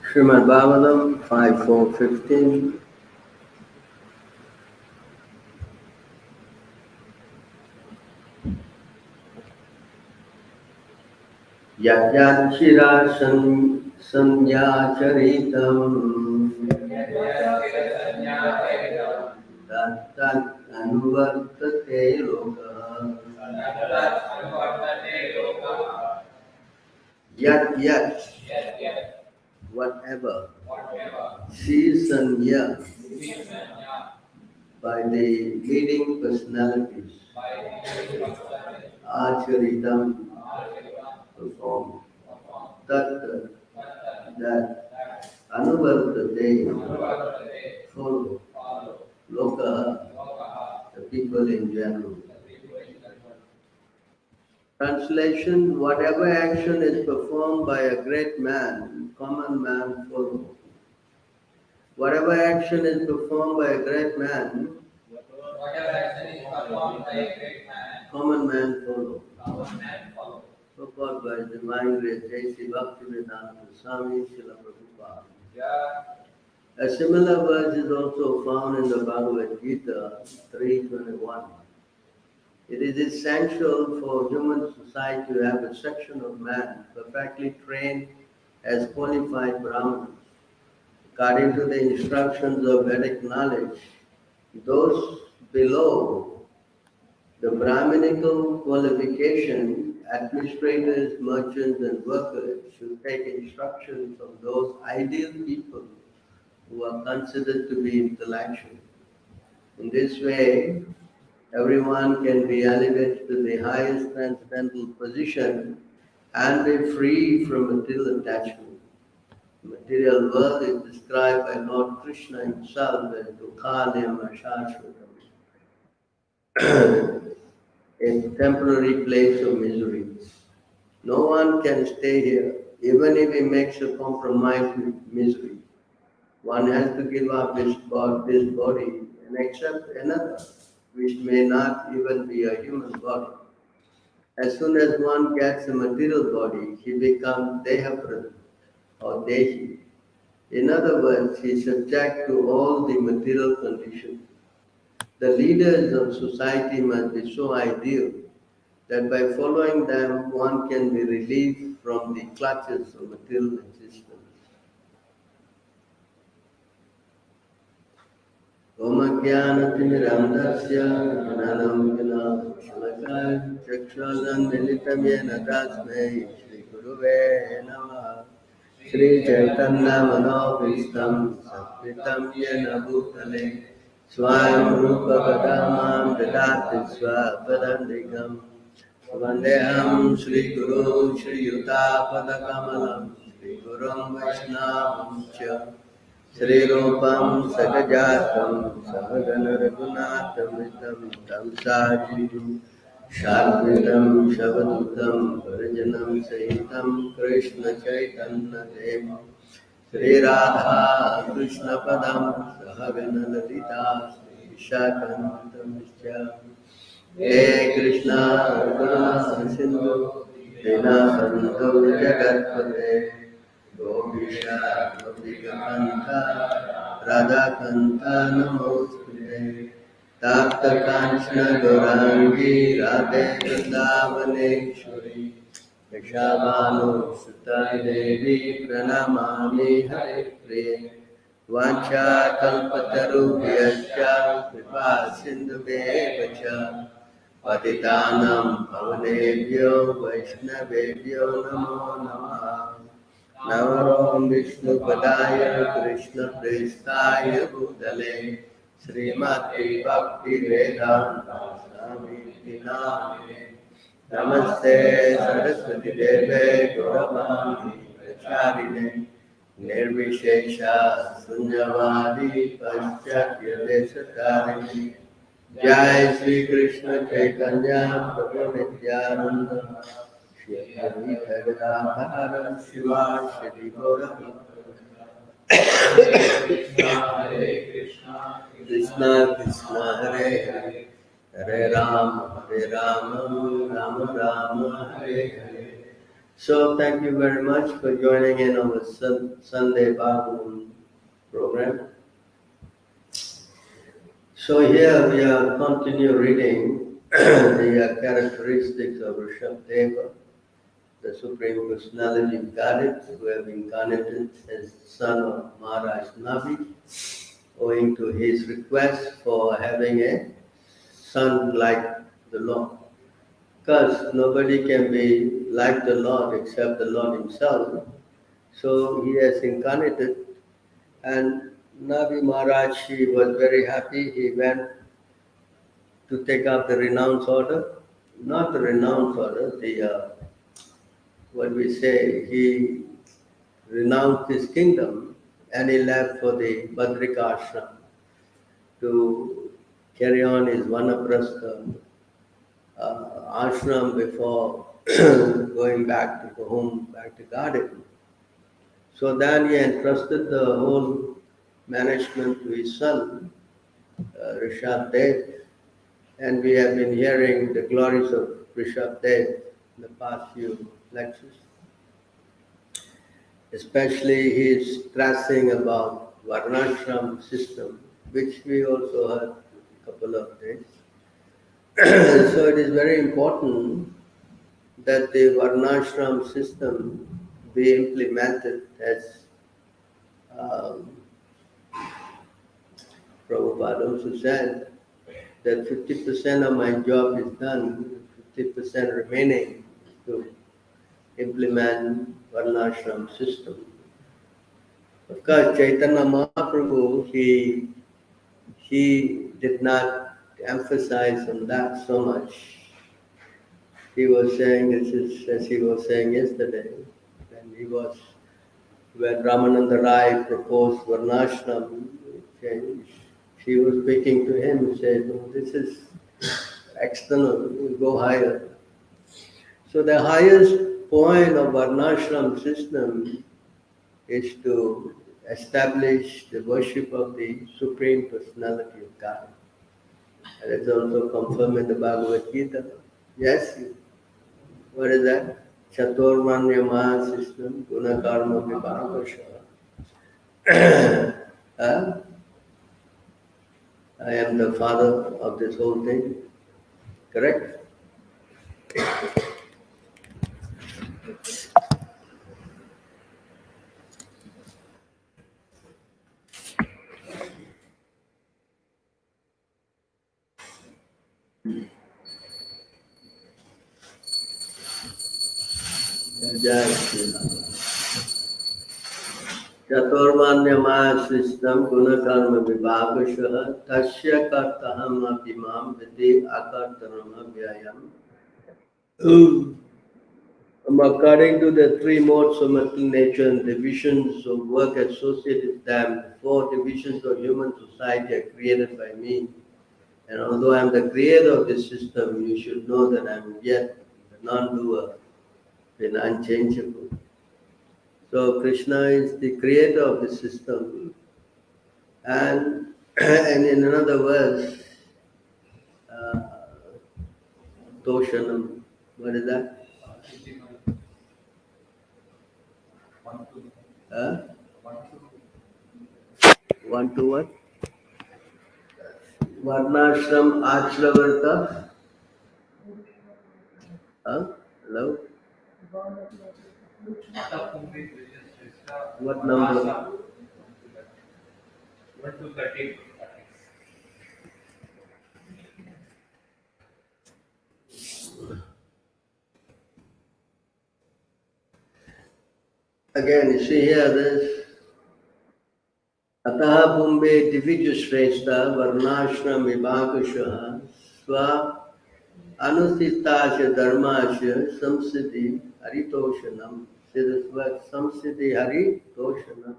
Srimad Bhagavatam 5.4.15. Yajyachira sanyacharitam tattat anuvartate loka. Yat whatever sanya by the leading personalities acharitam performed that anuvartate follow loka the people in general. Translation: whatever action is performed by a great man, common man follow. Whatever action is performed by a great man, common man follow. Purport by His Divine Grace, J.C. Bhaktivedanta Swami Srila Prabhupada. A similar verse is also found in the Bhagavad Gita 3:21. It is essential for human society to have a section of men perfectly trained as qualified Brahmins. According to the instructions of Vedic knowledge, those below the Brahminical qualification, administrators, merchants, and workers, should take instruction from those ideal people who are considered to be intellectual. In this way, everyone can be elevated to the highest transcendental position and be free from material attachment. The material world is described by Lord Krishna himself as Dukhanim Ashashvatam, a temporary place of misery. No one can stay here, even if he makes a compromise with misery. One has to give up this body and accept another, which may not even be a human body. As soon as one gets a material body, he becomes Dehaprata or Dehi. In other words, he is subject to all the material conditions. The leaders of society must be so ideal that by following them, one can be relieved from the clutches of material existence. Om Jnanatimirandasya Jnanam Vinashalakaya Chakshusam Militam Yena Tasmai Shri Guruve Namaha Shri Chaitanya Manovistam Satkritam Yena Bhutale Swayam Rupa Kadamam Dadati Swapadandikam Vandeham Shri Guru Shri Yuta Padakamalam Shri Gurum Vaishnavam Cha Shri Rupam Sagajatam Sahagana Raghunathamitam Tam Sajivam Shadvitam Shavadutam Parajanam Sahitam Krishna Chaitanya Devam Shri Radha Krishna Padam Sahagana Lalita Shri Shakantam Vishya He Krishna Karuna Sindhu Dinasantu Jagatpate Gopisha Gopika Kanta Radha Kanta Namostute Tapta Kanchana Gaurangi Radhe Vrindavaneshwari Vishabhanu Sutai Devi Pranamami Hare Priye Vancha Kalpatarubhyascha Kripa Sindhubheva Patitanam Pavanebhyo Vaishnavebhyo Namo Namaha Namarom Vishnu Padaya Krishna Prestaya Bhutale Srimati Bhakti Vedanta Swami Namine Namaste Saraswati Deve Gauravani Pracharine Nirvishesha Sunyavadi Paschatya Desatarine Jai Sri Krishna Chaitanya Prabhu Nityananda Shri Gadadhara Shiva Shri Gaura Krishna Krishna Hare Hare Hare Rama Rama Rama Hare Hare So thank you very much for joining in our Sunday Bhagavatam program. So here we are continue reading the characteristics of Rishabhdeva, the Supreme Personality of Godhead, who have incarnated as son of Maharaj Navi, owing to his request for having a son like the Lord. Because nobody can be like the Lord except the Lord himself. So he has incarnated, and Nabi Maharaj, he was very happy. He went to take up the renounce order, not the renounce order, what we say, he renounced his kingdom and he left for the Badrika ashram to carry on his Vanaprastha ashram before going back to the home, back to garden. So then he entrusted the whole management to his son, Rishabdev, and we have been hearing the glories of Rishabdev in the past few lectures. Especially his stressing about VarnaAsrama system, which we also heard a couple of days. So it is very important that the VarnaAsrama system be implemented as Prabhupada also said that 50% of my job is done, 50% remaining to implement Varnashram system. Of course, Chaitanya Mahaprabhu, he did not emphasize on that so much. He was saying, this is as he was saying yesterday, when Ramananda Rai proposed Varnashram, she was speaking to him and said, oh, this is external, we'll go higher. So the highest point of Varnashram system is to establish the worship of the Supreme Personality of God. And it's also confirmed in the Bhagavad Gita. Yes? What is that? Chaturmanya Maha system, Guna Karma Vibhagavasha. I am the father of this whole thing. Correct? Jai Shri Ram. Chaturmanya system guna karma vibhagashah tasya kartaham apimam vidi akartanam vyayam. According to the three modes of material nature and divisions of work associated with them, the four divisions of human society are created by me. And although I am the creator of this system, you should know that I am yet the non-doer, the unchangeable. So Krishna is the creator of the system. And in another verse, Toshanam, what is that? One to what? Varnashram Achravarta. Hello? What number? 1 to 30. Again, you see here this Ataha Bumbe Divijushreshta Varnashram Vibhagashah Swa Anustistasya Dharmasya Samsiddhi Haritoshanam. See this word Samsiddhi Haritoshanam.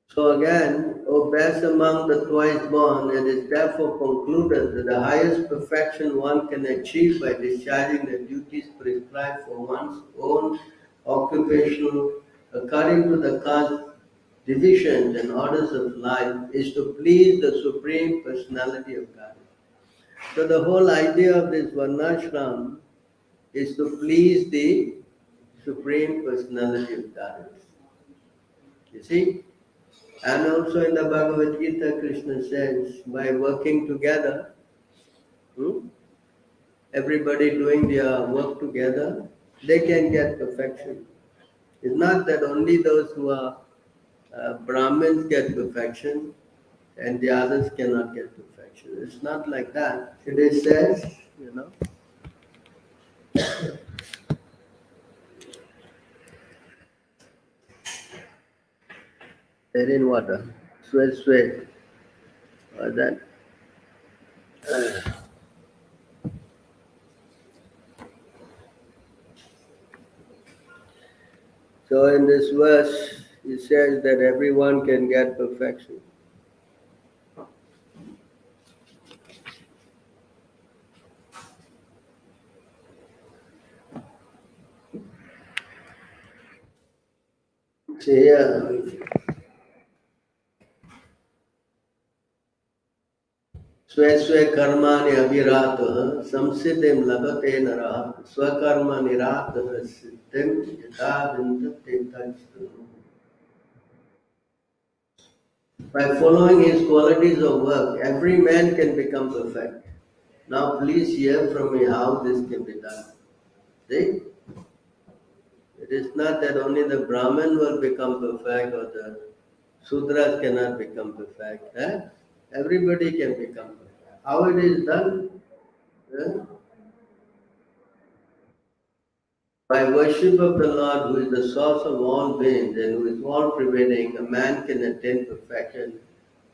So again, O best among the twice born, it is therefore concluded that the highest perfection one can achieve by discharging the duties prescribed for one's own occupational, according to the caste divisions and orders of life, is to please the Supreme Personality of God. So the whole idea of this Varnashram is to please the Supreme Personality of Godhead. You see? And also in the Bhagavad Gita, Krishna says, by working together, everybody doing their work together, they can get perfection. It's not that only those who are Brahmins get perfection and the others cannot get perfection. It's not like that. It says, they're in water. Sweat. Or that. So in this verse, it says that everyone can get perfection. See here. स्वे कर्माणि अविरातः संसिद्धिं लभते नरः स्वकर्म निरातः सिद्धिं यथा विन्दते तच्छृणु. By following his qualities of work, every man can become perfect. Now please hear from me how this can be done. See? It is not that only the Brahmin will become perfect or the Sudras cannot become perfect. Everybody can become perfect. How it is done? By worship of the Lord, who is the source of all beings and who is all prevailing, a man can attain perfection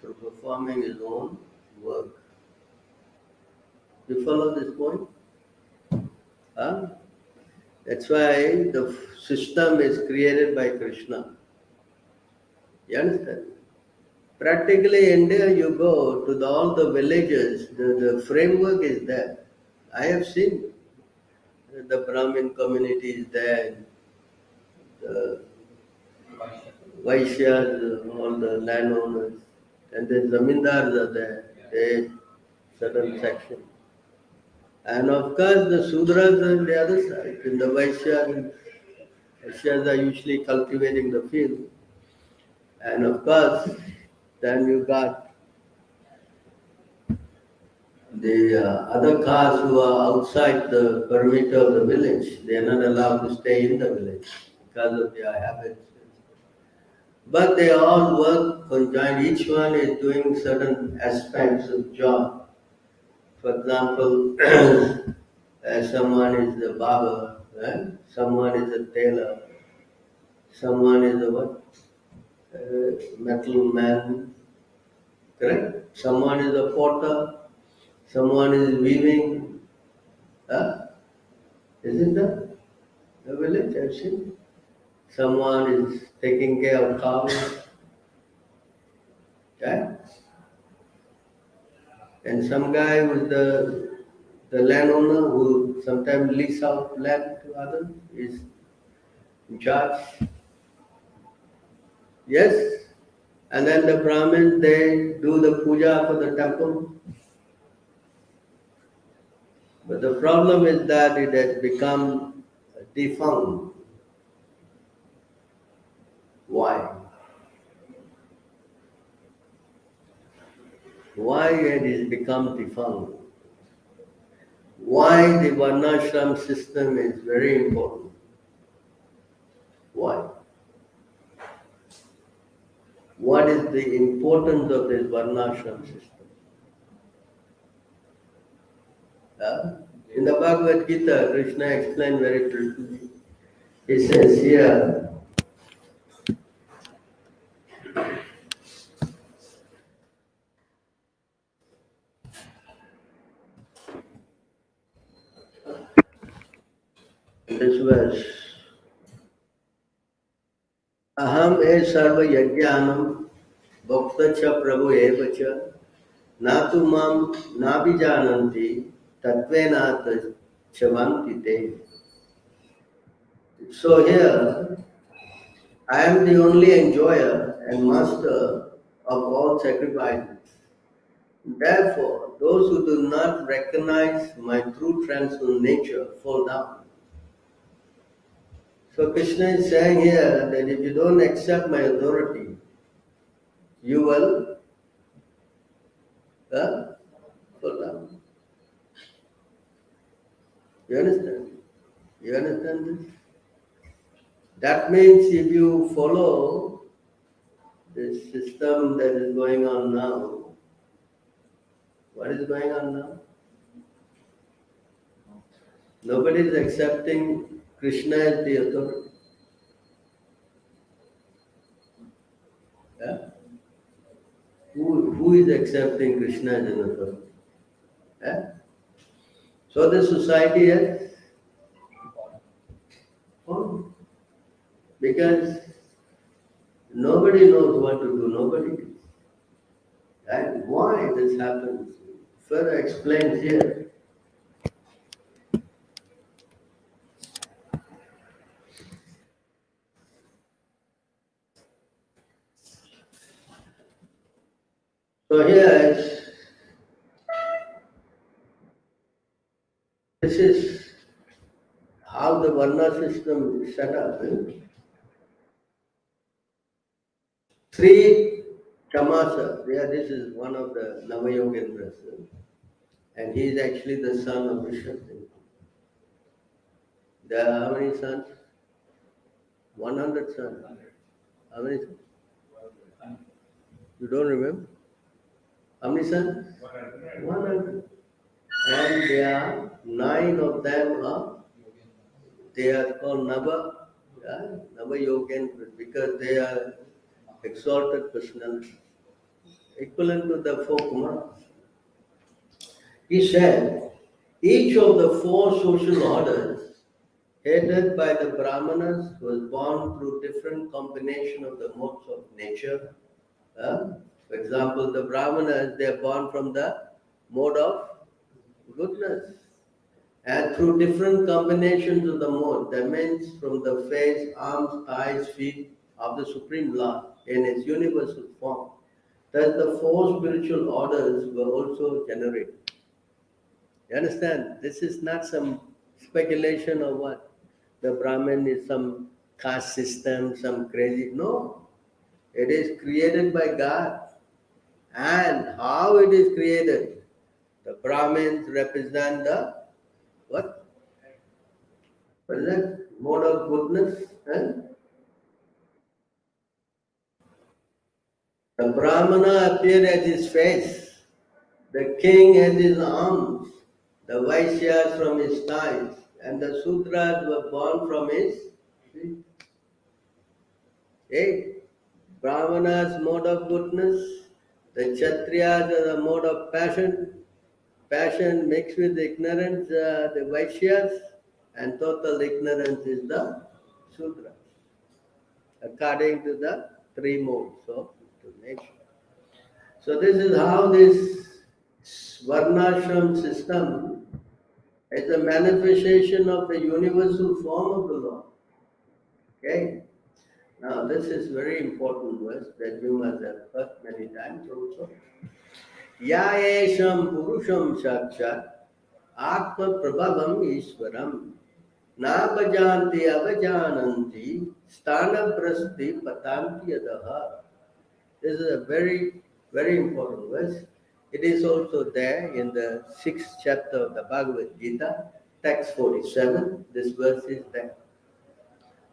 through performing his own work. You follow this point? That's why the system is created by Krishna. You understand? Practically, India, you go to all the villages, the framework is there. I have seen the Brahmin community is there, the Vaishyas, all the landowners, and the Zamindars are there, they certain section. And of course, the Sudras are on the other side. In the Vaishyas are usually cultivating the field. And of course, then you got the other castes who are outside the perimeter of the village. They are not allowed to stay in the village because of their habits. But they all work conjointly. Each one is doing certain aspects of job. For example, someone is a barber, someone is a tailor, someone is a what? Metal man, correct? Someone is a potter, someone is weaving. Isn't that the village I've seen? Someone is taking care of cows. Okay? And some guy with the landowner who sometimes lease out land to others is in charge. Yes? And then the Brahmins, they do the puja for the temple. But the problem is that it has become defunct. Why? Why it has become defunct? Why the VarnaAsrama system is very important? Why? What is the importance of this VarnaAsrama system? In the Bhagavad Gita, Krishna explained very briefly. He says here, this verse, Aham e sarva yajnanam bhakta cha prabhu eva cha natu mam nabijananti tatvenata chavanti te. So here, I am the only enjoyer and master of all sacrifices. Therefore, those who do not recognize my true transcendental nature fall down. So Krishna is saying here that if you don't accept my authority, you will fall down. You understand? You understand this? That means if you follow this system that is going on now, what is going on now? Nobody is accepting Krishna as the authority. Yeah? Who is accepting Krishna as an authority? Yeah? So the society has fallen. Because nobody knows what to do, nobody. And why this happens? Further explains here. So here, this is how the Varna system is set up. Three Kamasa, this is one of the Navayogendras, and he is actually the son of Vishnu. There are how many sons? 100 sons. How many sons? You don't remember? How many sons? 100. And there are 9 of them they are called Nava Yogendras, because they are exalted personalities, equivalent to the 4 Kumaras. He said, each of the 4 social orders headed by the Brahmanas was born through different combination of the modes of nature. For example, the Brahmanas, they are born from the mode of goodness. And through different combinations of the mode, that means from the face, arms, eyes, feet of the Supreme Lord in its universal form, that the 4 spiritual orders were also generated. You understand? This is not some speculation of what? The Brahman is some caste system, some crazy. No. It is created by God. And how it is created? The Brahmins represent the what? What is that? Mode of goodness. The Brahmana appeared as his face. The king as his arms. The Vaishyas from his thighs. And the Sudras were born from his feet. 8. Brahmanas mode of goodness. The Kshatriyas are the mode of passion. Passion mixed with ignorance, the Vaishyas, and total ignorance is the Sudras, according to the 3 modes of nature. So this is how this Varnashram system is a manifestation of the universal form of the Lord. Okay? Now this is very important verse that you must have heard many times also. Ya esham purusham sakshat atma prabhavam ishwaram na bhajanti avajananti sthana prasti patanti adaha. This is a very, very important verse. It is also there in the 6th chapter of the Bhagavad Gita, text 47. This verse is there.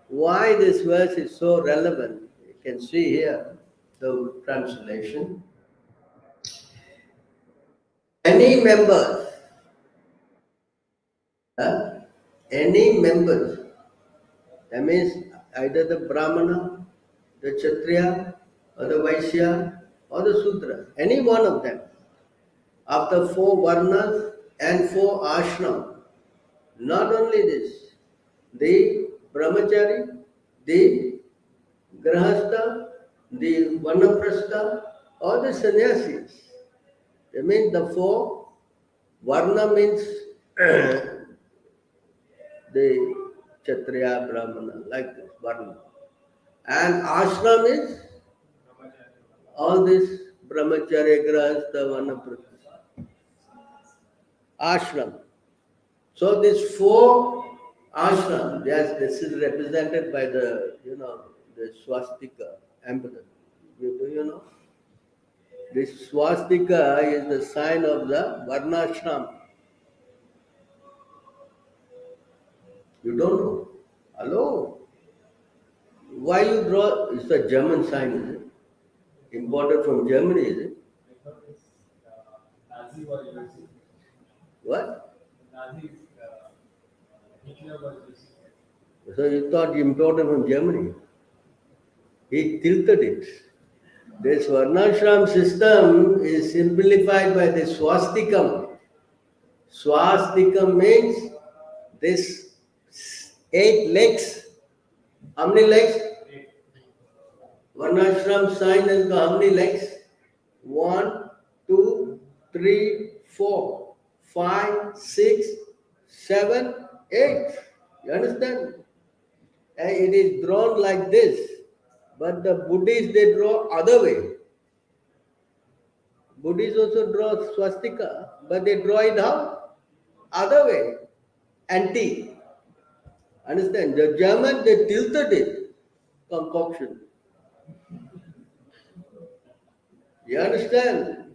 Why this verse is so relevant? You can see here the translation. Any members, that means either the Brahmana, the Kshatriya, or the Vaishya, or the Sudra, any one of them, of the 4 Varnas and 4 Ashram. Not only this, the Brahmachari, the Grahastha, the Vanaprastha, or the Sannyasis. That means the 4 Varna means the Kshatriya, Brahmana, like this, Varna. And Ashram is all this Brahmacharya, Grahastha, Vanaprastha. Ashram. So these 4 Ashram, yes, this is represented by the, the swastika emblem. Do you know? This swastika is the sign of the VarnaAsrama. You don't know? Hello? Why you draw? It's a German sign, is it? Imported from Germany, is it? I thought it's Nazi was using. What? Nazis, Hitler was using it. So you thought imported from Germany? He tilted it. This Varnashram system is simplified by the swastikam. Swastikam means this 8 legs. How many legs? Varnashram sign has got how many legs? 1, 2, 3, 4, 5, 6, 7, 8. You understand? And it is drawn like this. But the Buddhists, they draw other way. Buddhists also draw swastika, but they draw it how? Other way. Anti. Understand? The German, they tilted it. Concoction. You understand?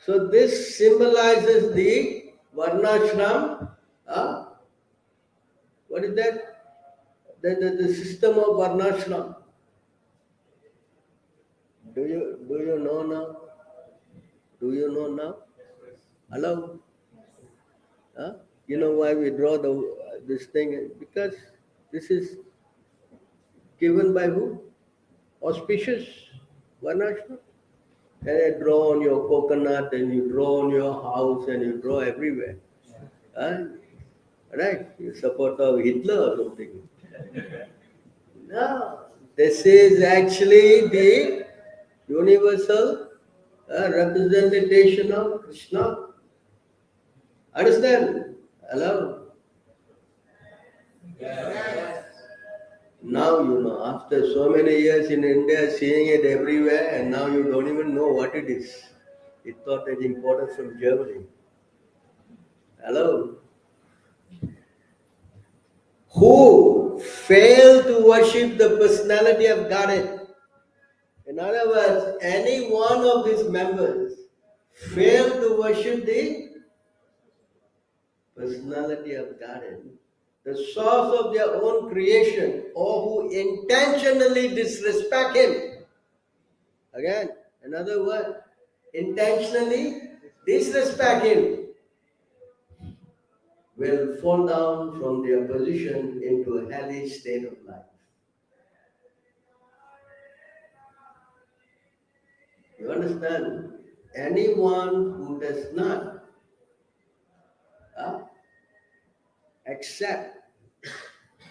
So this symbolizes the Varnashram. What is that? The system of Varnashram. Do you know now? Do you know now? Hello? Huh? You know why we draw this thing? Because this is given by who? Auspicious Varnashram. And you draw on your coconut and you draw on your house and you draw everywhere. Huh? Right? You support of Hitler or something. No. This is actually the universal representation of Krishna. Understand? Hello? Yes. Now you know, after so many years in India, seeing it everywhere, and now you don't even know what it is. You thought it imported from Germany. Hello? Who fail to worship the personality of Godhead? In other words, any one of these members fail to worship the personality of Godhead, the source of their own creation, or who intentionally disrespect Him. Again, another word, intentionally disrespect Him, will fall down from their position into a hellish state of life. You understand? Anyone who does not accept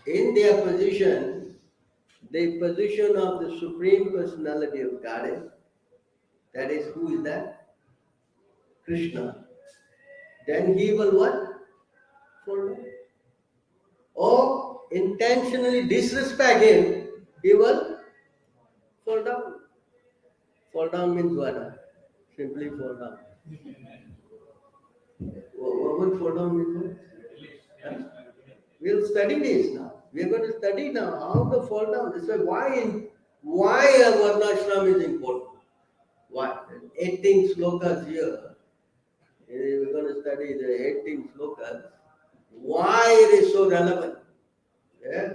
in their position the position of the Supreme Personality of Godhead, that is, who is that? Krishna. Then he will what? Fall down. Or intentionally disrespect him, he will fall down. Fall down means what? Simply fall down. What would fall down mean? Huh? We'll study this now. We're going to study now how to fall down. This is why a Varnashram is important. Why? 18 slokas here. We're going to study the 18 slokas. Why it is so relevant. Yeah?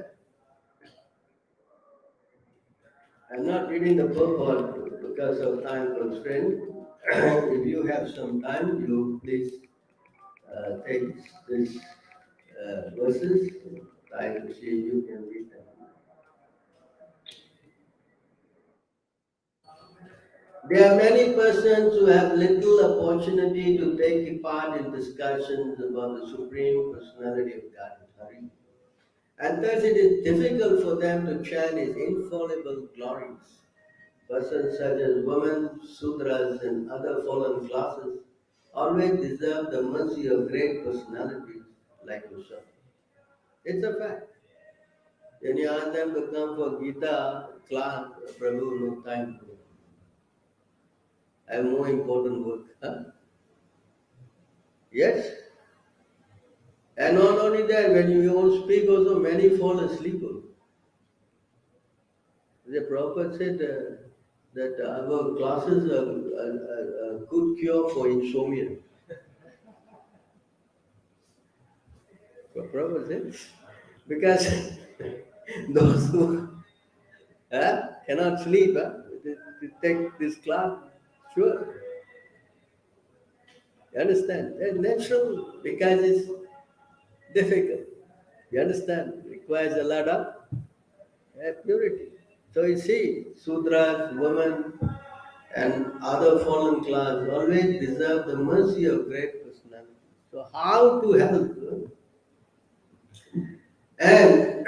I'm not reading the purport because of time constraint. If you have some time, you please take this verses. Try to see you can read them. There are many persons who have little opportunity to take part in discussions about the Supreme Personality of God, and thus it is difficult for them to chant His infallible glories. Persons such as women, Sudras, and other fallen classes always deserve the mercy of great personalities like yourself. It's a fact. When you ask them to come for Gita class, Prabhu, no time for it. I have more important work. Huh? Yes? And not only that, when you all speak also, many fall asleep also. The Prabhupada said that our classes are a good cure for insomnia. So Prabhupada said, because those who cannot sleep, they take this class, sure. You understand? It's natural because it's difficult. You understand? It requires a lot of purity. So you see, Sudras, women, and other fallen class always deserve the mercy of great personality. So how to help? And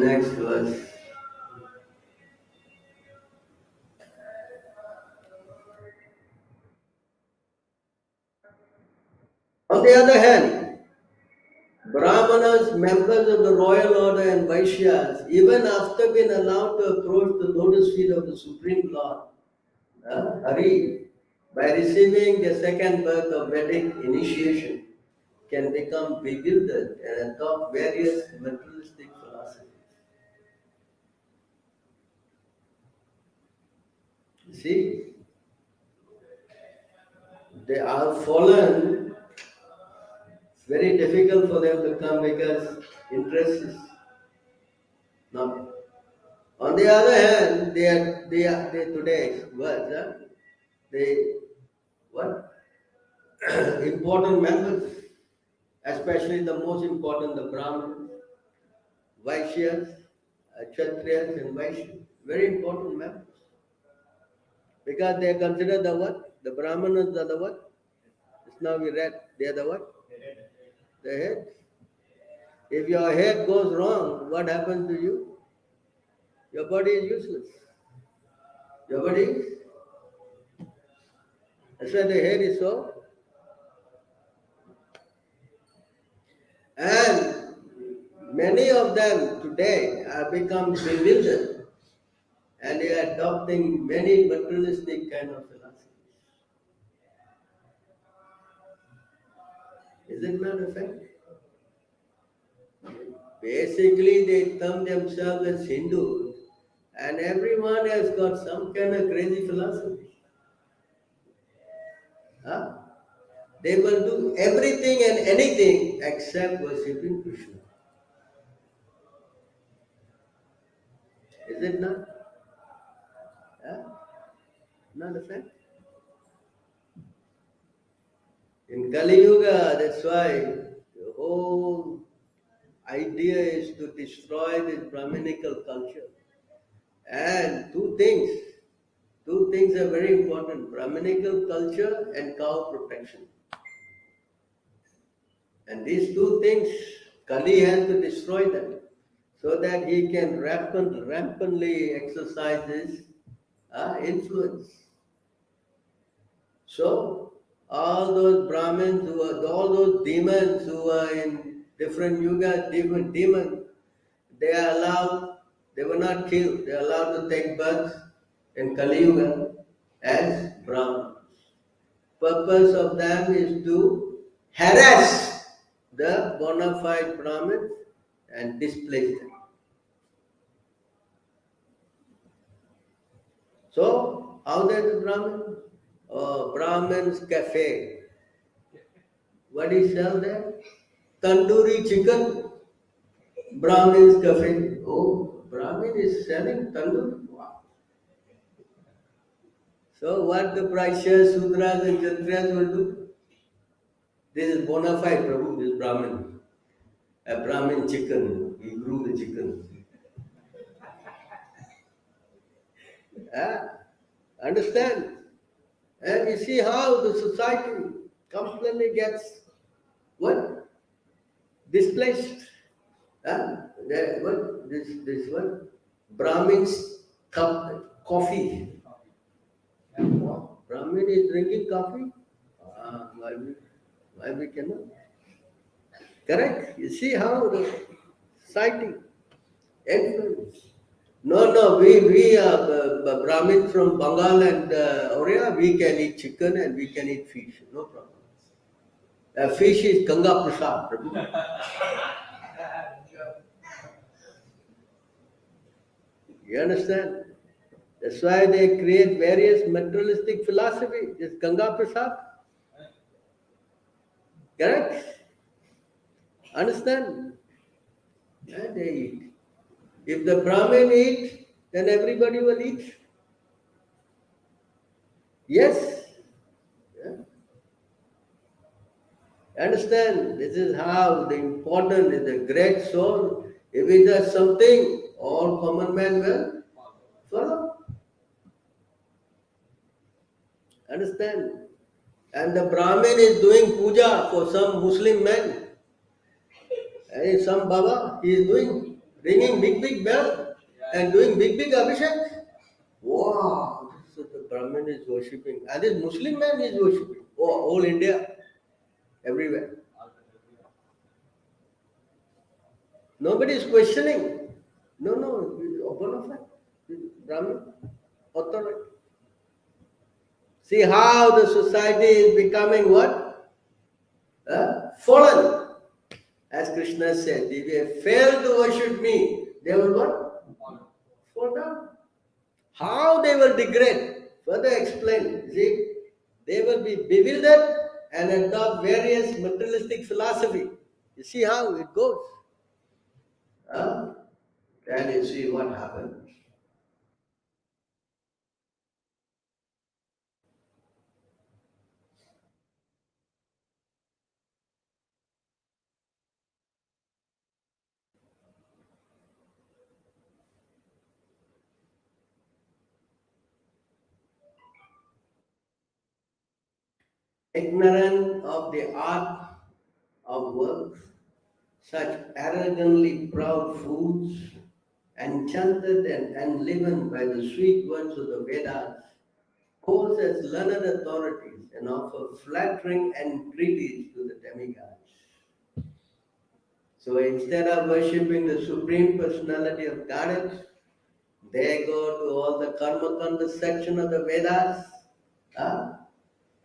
next verse. On the other hand, Brahmanas, members of the royal order and Vaishyas, even after being allowed to approach the lotus feet of the Supreme Lord, Hari, by receiving the second birth of Vedic initiation, can become bewildered and adopt various materialistic philosophies. You see, they are fallen. It's very difficult for them to come because interest is not. On the other hand, they today's words, they what important members, especially the most important, the Brahmins, Vaishyas, Kshatriyas, and Vaishyas, very important members, because they are considered the what? The Brahmanas are the what? Just now we read, they are the what? The head. If your head goes wrong, what happens to you? Your body is useless. Your body is. That's why the head is so. And many of them today have become bewildered and they are adopting many materialistic kind of philosophies. Is it not a fact? Basically, they term themselves as Hindus, and everyone has got some kind of crazy philosophy. Huh? They will do everything and anything except worshipping Krishna. Is it not? Huh? Not a fact. In Kali Yuga, that's why the whole idea is to destroy this Brahminical culture. And two things are very important: Brahminical culture and cow protection. And these two things, Kali has to destroy them so that he can rampantly exercise his influence. So, all those Brahmins all those demons who are in different yugas, different demons, they are allowed, they were not killed, they are allowed to take birth in Kali Yuga as Brahmins. Purpose of them is to harass the bona fide Brahmins and displace them. So, how they do Brahmin? Oh, Brahmin's cafe. What do you sell there? Tandoori chicken. Brahmin's cafe. Oh, Brahmin is selling tandoori. Wow. So, what the Vaishyas, Sudras, and Kshatriyas will do? This is bona fide Prabhu, this Brahmin. A Brahmin chicken. He grew the chicken. Understand? And you see how the society completely gets what? Displaced. What? This what? Brahmin's coffee. Brahmin is drinking coffee? Why we cannot? Correct? You see how the society influence. No, we are Brahmin from Bengal and Orissa, we can eat chicken and we can eat fish, no problem. A fish is Ganga Prasad, Prabhu. You understand? That's why they create various materialistic philosophy. This Ganga Prasad. Correct? Understand? Yeah, they eat. If the Brahmin eat, then everybody will eat. Yes. Yeah. Understand? This is how the important is the great soul. If it does something, all common man will follow. Understand? And the Brahmin is doing puja for some Muslim man. And some Baba, he is doing, ringing big bell and doing big abhishek. Wow, this is the Brahmin is worshipping. And this Muslim man is worshipping. Oh, all India, everywhere. Nobody is questioning. No, bona fide. Brahmin, authority. See how the society is becoming what? Fallen. As Krishna said, if they fail to worship me, they will what? Fall down. How they will degrade? Further explain. See, they will be bewildered and adopt various materialistic philosophy. You see how it goes. Then you see what happens. Ignorant of the art of work, such arrogantly proud fools, enchanted and enlivened by the sweet words of the Vedas, pose as learned authorities and offer flattering entreaties to the demigods. So instead of worshipping the Supreme Personality of Godhead, they go to all the Karma Kanda section of the Vedas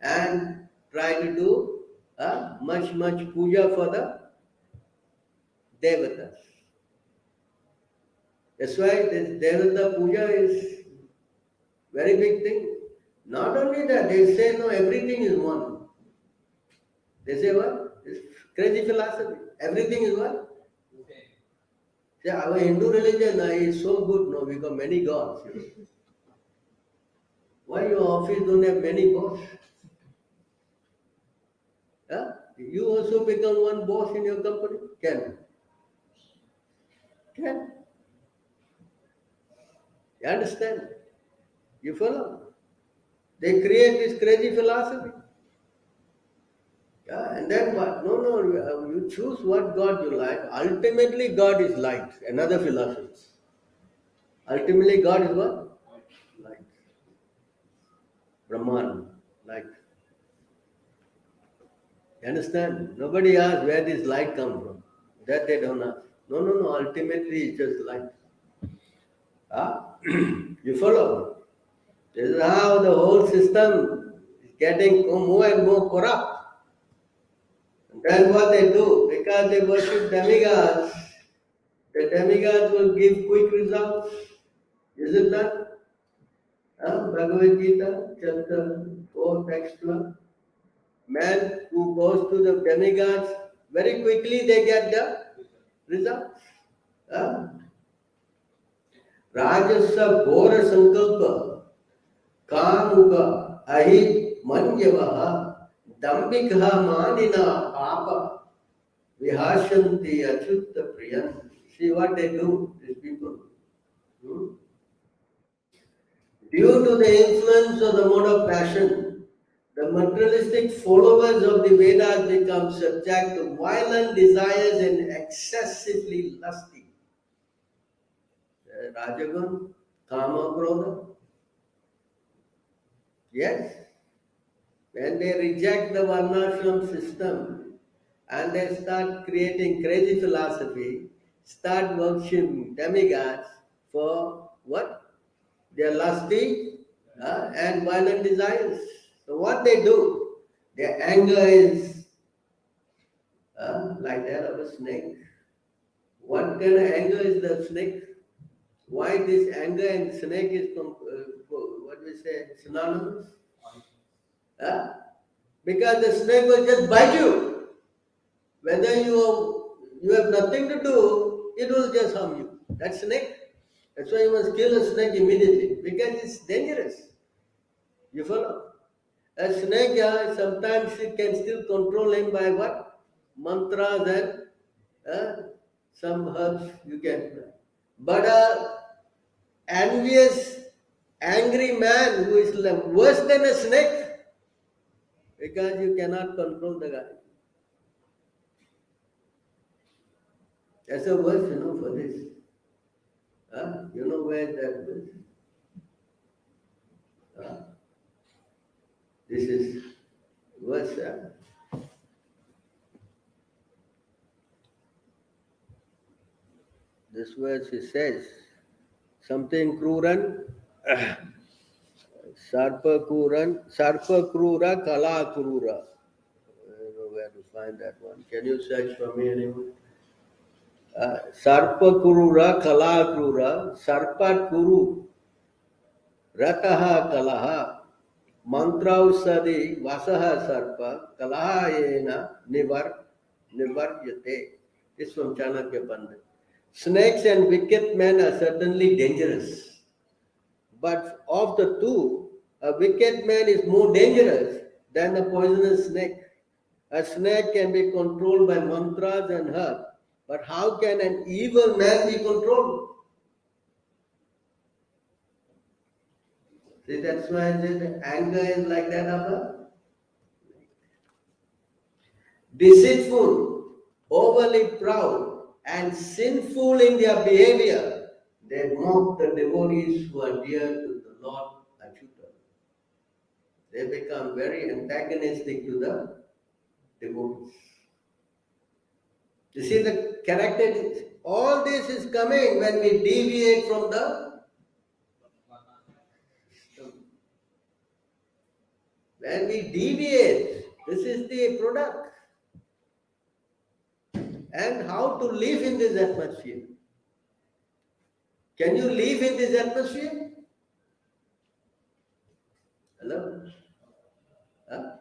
and try to do much puja for the Devatas. That's why this Devata puja is very big thing. Not only that, they say no, everything is one. They say what? It's crazy philosophy. Everything is what? Yeah, our Hindu religion is so good, no, we got many gods. Why your office don't have many boss? You also become one boss in your company? Can. You understand? You follow? They create this crazy philosophy. Yeah, and then what? No, you choose what God you like. Ultimately, God is light. Another philosophy. Ultimately, God is what? Light. Brahman, light. You understand? Nobody asks where this light comes from. That they don't ask. No. Ultimately, it's just light. You follow? This is how the whole system is getting more and more corrupt. And then what they do, because they worship demigods, the demigods will give quick results. Is it not? Bhagavad Gita, chapter 4, text 12. Man who goes to the demigods, very quickly they get the results. Rajasa Ghora Sankalpa, Kamuka Ahi Manyavaha, Dambikha Manina Papa, Vihashanti Achutta Priyan. See what they do, these people. Due to the influence of the mode of passion, the materialistic followers of the Vedas become subject to violent desires and excessively lusty. Rajagun, Kama, Krodha. Yes. When they reject the VarnaAsrama system and they start creating crazy philosophy, start worshipping demigods for what? Their lusty and violent desires. So what they do? Their anger is like that of a snake. What kind of anger is the snake? Why this anger and snake is, what we say, synonymous? Huh? Because the snake will just bite you. Whether you have nothing to do, it will just harm you. That's snake. That's why you must kill a snake immediately, because it's dangerous. You follow? A snake, sometimes it can still control him by what? Mantras and some herbs you can. But a envious, angry man who is worse than a snake, because you cannot control the guy. That's a verse, for this. You know where that verse? This is verse. This verse it says something Kruran, Sarpa Krura, Kala Krura. I don't know where to find that one. Can you search for me anyone? Sarpa Krura, Kala Krura, Sarpat Kuru, Rataha Kalaha, Mantrausadi, Vasaha Sarpa, Kalaha Yena, Nivaryate. This is from Chanakya Pandit. Snakes and wicked men are certainly dangerous. But of the two, a wicked man is more dangerous than a poisonous snake. A snake can be controlled by mantras and herbs. But how can an evil man be controlled? See, that's why I said anger is like that of a deceitful, overly proud, and sinful in their behavior. They mock the devotees who are dear to the Lord Achyuta. They become very antagonistic to the devotees. You see the character, all this is coming when we deviate from the system. When we deviate, this is the product. And how to live in this atmosphere. Can you live in this atmosphere? Hello? Huh?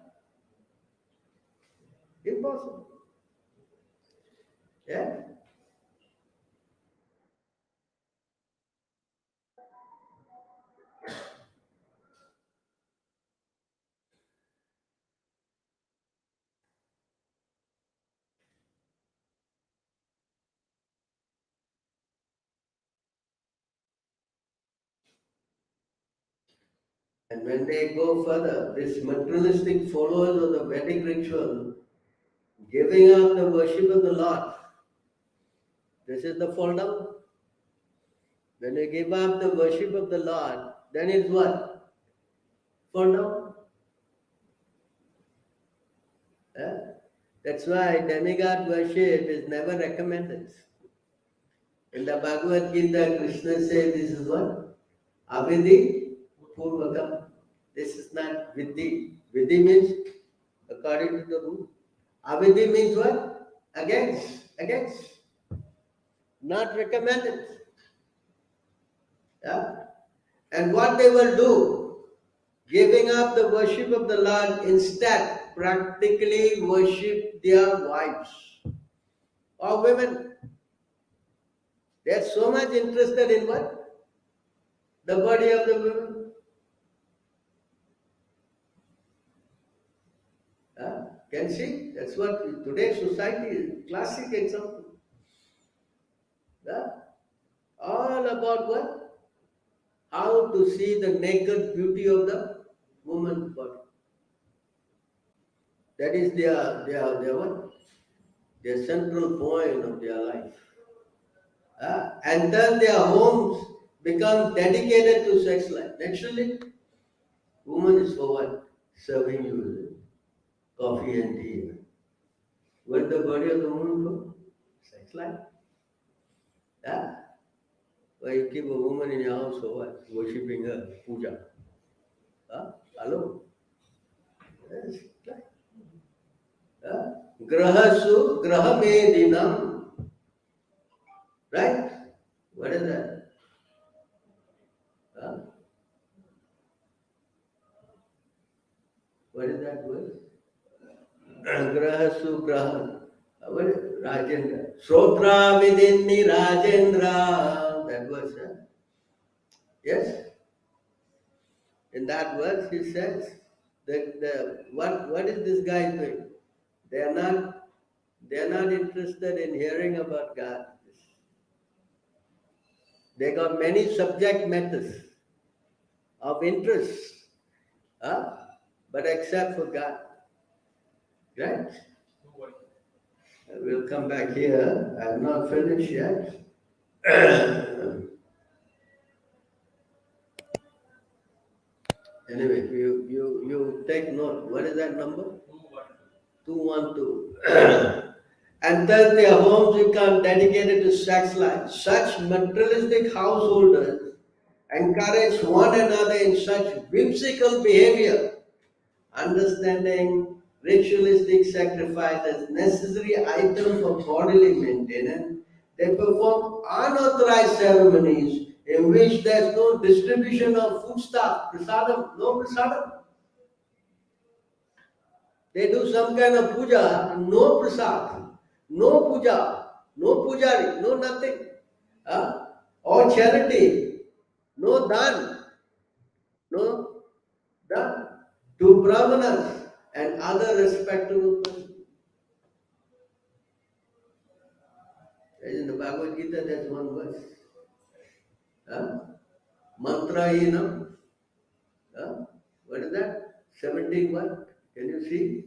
Impossible. Yeah? And when they go further, this materialistic followers of the Vedic ritual, giving up the worship of the Lord, this is the fall down. When you give up the worship of the Lord, then it's what? Fall down. Yeah? That's why demigod worship is never recommended. In the Bhagavad Gita, Krishna says this is what? Avidhi Purvakam. This is not Vidhi. Vidhi means according to the rule. Avidhi means what? Against. Against. Not recommended. Yeah? And what they will do, giving up the worship of the Lord, instead practically worship their wives or women. They are so much interested in what? The body of the women. Can see? That's what today's society is. Classic example. All about what? How to see the naked beauty of the woman's body. That is their what? Their central point of their life. And then their homes become dedicated to sex life. Naturally, woman is for what? Serving you with coffee and tea. What the body of the woman for? Sex life. Why you keep a woman in your house for what? Worshipping her, puja. Hello? Yes. Grahasu grahamedinam. Right? What is that? Huh? What is that word? Grahasu graham. What is Rajendra? Shrotra vidinni Rajendra. That was, yes? In that verse, he says that what is this guy doing? They are not interested in hearing about God. They got many subject matters of interest, but except for God. Right? We'll come back here. I'm not finished yet. Anyway, you take note. What is that number? 212. And thus their homes become dedicated to sex life. Such materialistic householders encourage one another in such whimsical behavior, understanding ritualistic sacrifice as necessary item for bodily maintenance. They perform unauthorized ceremonies in which there is no distribution of foodstuff, prasadam, no prasadam. They do some kind of puja, no prasad, no puja, no pujari, no nothing. Or charity, no dan, no dan. To brahmanas and other respectable persons. In the Bhagavad Gita, there's one verse. Mantra inam. What is that? 17 what? Can you see?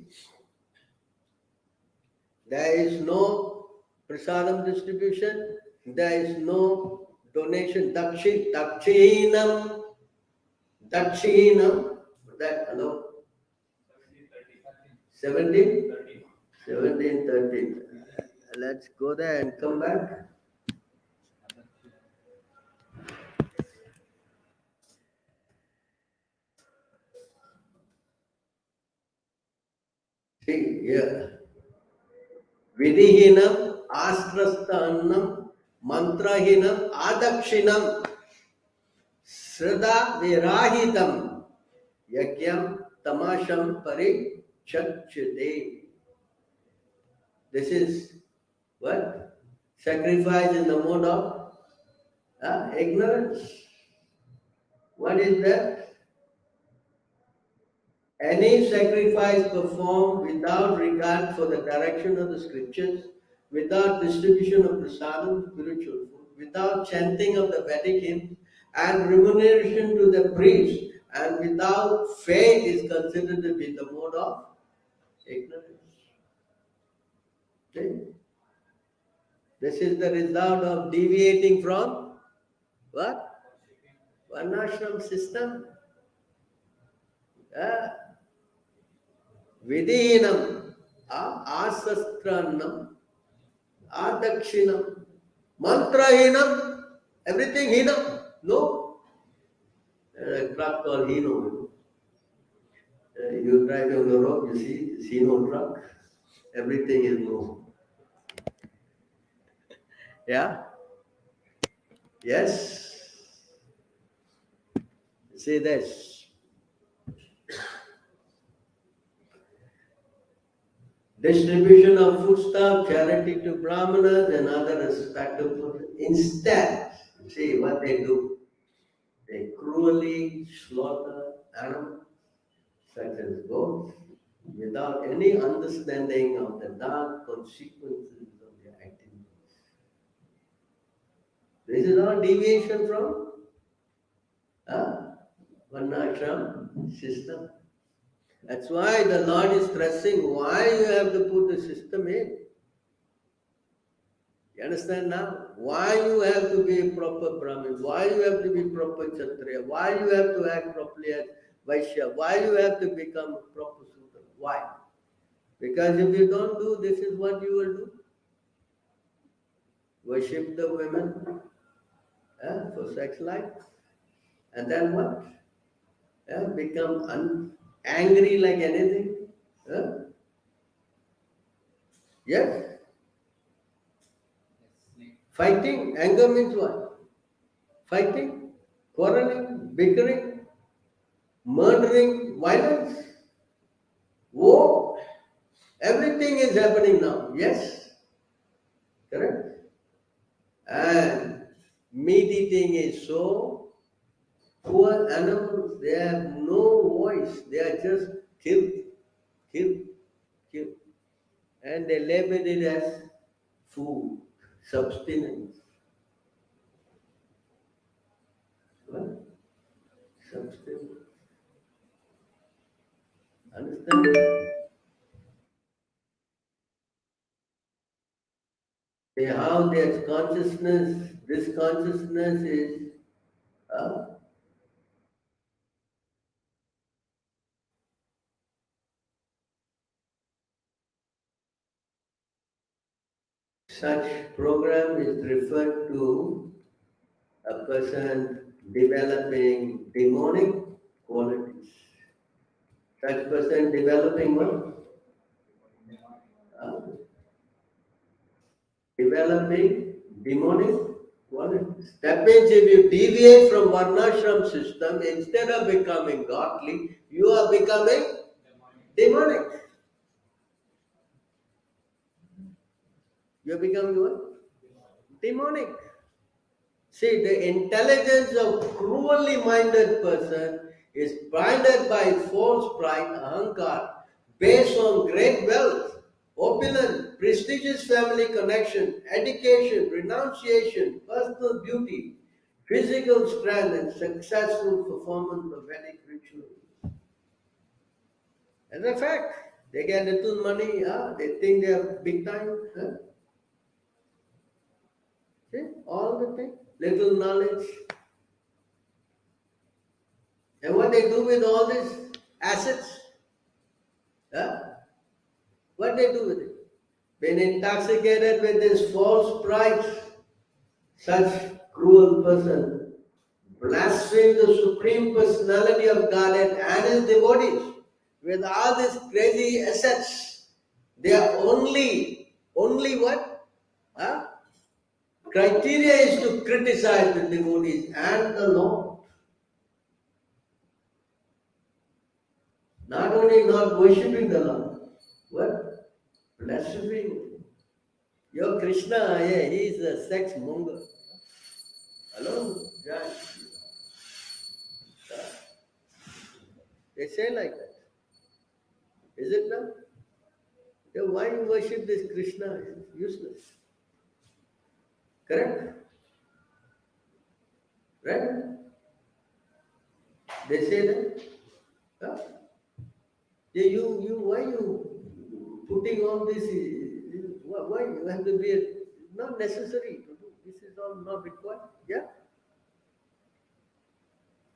There is no prasadam distribution. There is no donation. Dakshinam. That, hello? 17? 17, 13. Let's go there and come back. See, here. Vidihinam astrasthanam mantrahinam adakshinam srada virahitam yakyam tamasham parichachyate. This is what? Sacrifice in the mode of ignorance. What is that? Any sacrifice performed without regard for the direction of the scriptures, without distribution of prasadam, spiritual food, without chanting of the Vedic hymns, and remuneration to the priest, and without faith is considered to be the mode of ignorance. Okay? This is the result of deviating from what? VarnaAsrama system. Vidinam, asastranam, adakshinam, mantrahinam, everything hinam. No. A truck called Hino. You drive on the road, you see, it's Hino truck. Everything is no. Yeah? Yes? See this. Distribution of foodstuff, charity to brahmanas and other respectable. Instead, see what they do. They cruelly slaughter animals, such as goats, without any understanding of the dark consequences of their activities. This is all deviation from VarnaAsrama system. That's why the Lord is stressing why you have to put the system in. You understand now? Why you have to be a proper Brahmin? Why you have to be proper Kshatriya? Why you have to act properly as Vaishya? Why you have to become a proper Sundar? Why? Because if you don't do, this is what you will do. Worship the women for sex life. And then what? Become angry like anything. Yes. Fighting, anger means what? Fighting, quarreling, bickering, murdering, violence, war. Everything is happening now. Yes? Correct? And meat eating is so poor animals, they have no voice. They are just killed, killed, killed. And they label it as food, subsistence. What? Substance. Understand? They have their consciousness. This consciousness is uh, such program is referred to a person developing demonic qualities. Such person developing what? Uh, developing demonic qualities. That means if you deviate from Varnashram system, instead of becoming godly, you are becoming demonic. You are becoming what? Demonic. See, the intelligence of cruelly minded person is blinded by false pride, ahankar, based on great wealth, opulence, prestigious family connection, education, renunciation, personal beauty, physical strength, and successful performance of Vedic rituals. As a fact, they get little money, they think they are big time. See, all the things, little knowledge. And what they do with all these assets? Huh? What they do with it? When intoxicated with this false pride, such cruel person blaspheme the Supreme Personality of Godhead and His devotees with all these crazy assets. They are only what? Huh? Criteria is to criticize the devotees and the Lord. Not only not worshipping the Lord, what? Blaspheming. Your Krishna, yeah, he is a sex monger. Hello? Yeah. They say like that. Is it not? Then why you worship this Krishna? It's useless. Correct? Right? They say that. Huh? Yeah, why you putting all this? Why you have to be not necessary to do? This is all not required. Yeah.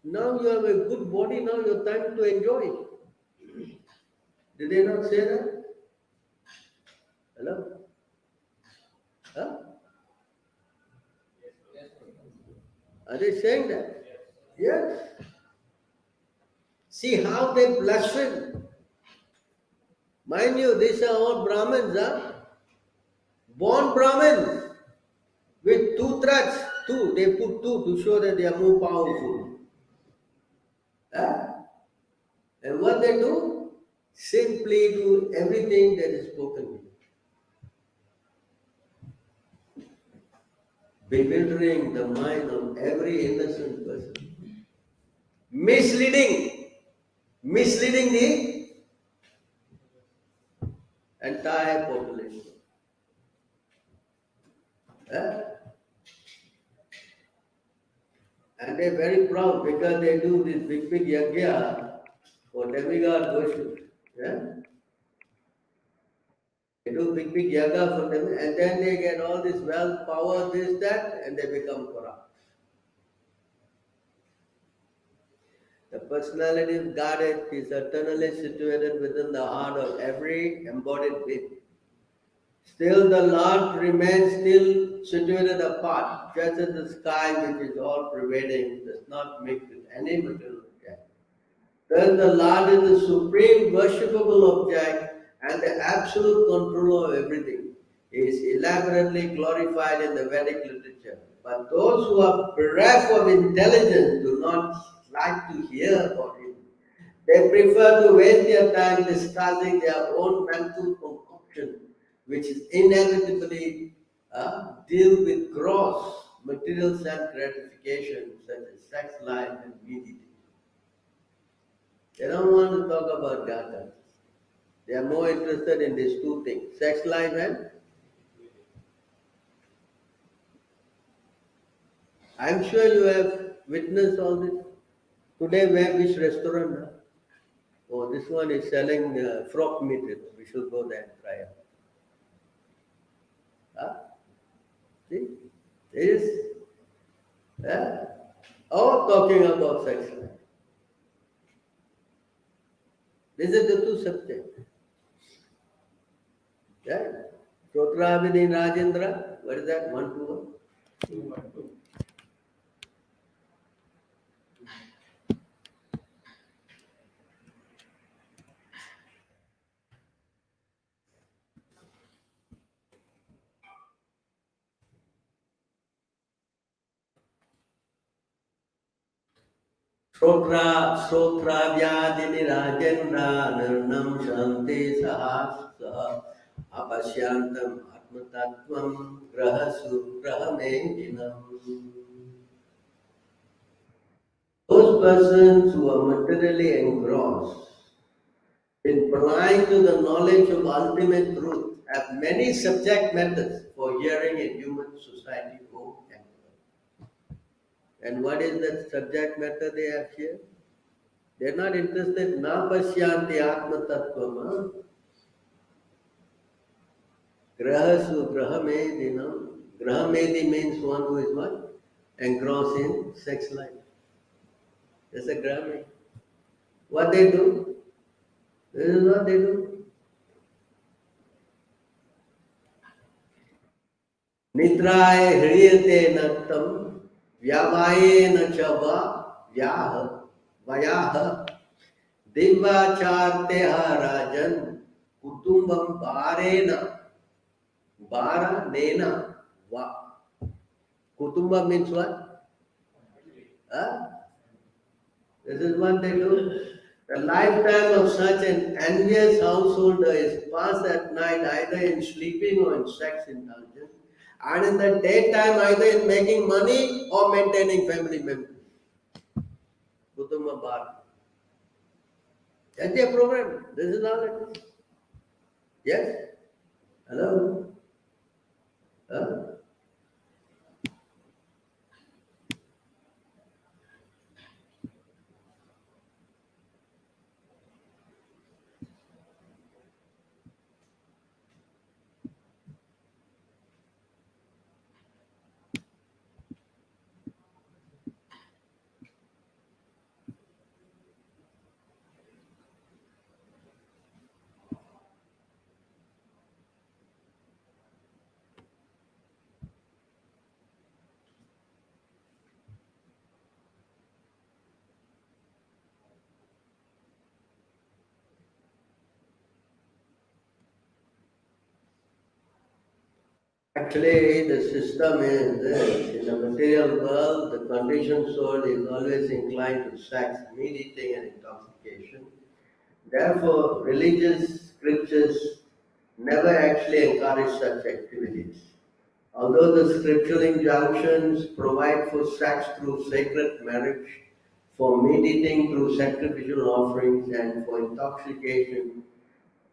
Now you have a good body. Now your time to enjoy it. Did they not say that? Hello? Huh? Are they saying that? Yes. See how they blaspheme. Mind you, these are all Brahmins, born Brahmins with two threads. Two, they put two to show that they are more powerful. And what they do? Simply do everything that is spoken. Bewildering the mind of every innocent person. Misleading the entire population. And they're very proud because they do this big yagya for demigod worship. Yeah? They do big yaga for them, and then they get all this wealth, power, this, that, and they become corrupt. The personality of Godhead is eternally situated within the heart of every embodied being. Still, the Lord remains still situated apart, just as the sky, which is all pervading, does not mix with any material object. Thus, the Lord is the supreme worshipable object, and the absolute control of everything is elaborately glorified in the Vedic literature. But those who are bereft of intelligence do not like to hear about it. They prefer to waste their time discussing their own mental concoction, which is inevitably deal with gross material sense gratification such as sex life and meat. They don't want to talk about data. They are more interested in these two things, sex life and I'm sure you have witnessed all this. Today, which restaurant? Huh? Oh, this one is selling frog meat. We should go there and try it. Huh? See? This is all talking about sex life. This is the two subjects. Yeah. Shotravidin Rajendra, what is that? 1 to 1? 212. श्रोत्राव्यादिनि Rajendra निर्णम शांति सहस्र अपश्यन्तम आत्मतत्त्वं ग्रहसु ग्रहमेदिनम्. Those persons who are materially engrossed in prying to the knowledge of ultimate truth have many subject matters for hearing in human society. And what is that subject matter they have here? They are not interested. Na pasyanti atma tattvam. Grahasu grahamedinam. Grahamedi means one who is what? Engrossed in sex life. That's a grahamedi. What they do? This is what they do. Nitraye hriyate nattam vyavaye nachava vyaha vayaha divacharteha rajan kutumbam bara nena va. Kutumba means what? Huh? This is what they do. The lifetime of such an envious householder is passed at night either in sleeping or in sex indulgence, and in the daytime either in making money or maintaining family members. Kutumba Bhara. That's their program. This is all it is. Yes? Hello? Huh? Actually, the system is this. In the material world, the conditioned soul is always inclined to sex, meat eating, and intoxication. Therefore, religious scriptures never actually encourage such activities. Although the scriptural injunctions provide for sex through sacred marriage, for meat eating through sacrificial offerings, and for intoxication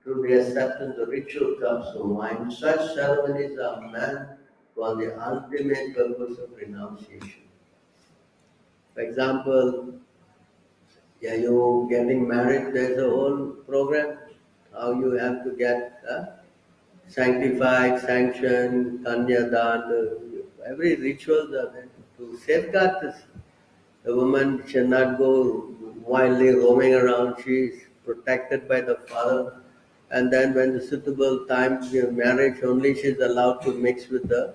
through the acceptance of ritual cups of wine, such ceremonies are meant for the ultimate purpose of renunciation. For example, yeah, you getting married, there's a whole program how you have to get sanctified, sanctioned, kanyadan, every rituals are there to safeguard this. The woman shall not go wildly roaming around. She is protected by the father. And then when the suitable time of marriage, only she is allowed to mix with the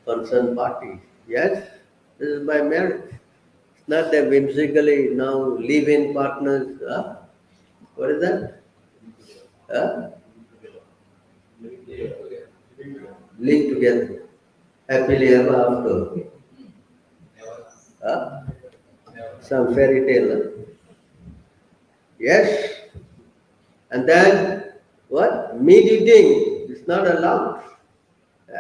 concerned party. Yes, this is by marriage. It's not that whimsically now live-in partners. What is that? Huh? live together happily ever after. Huh? Some fairy tale. Huh? Yes. And then what? Meat eating is not allowed.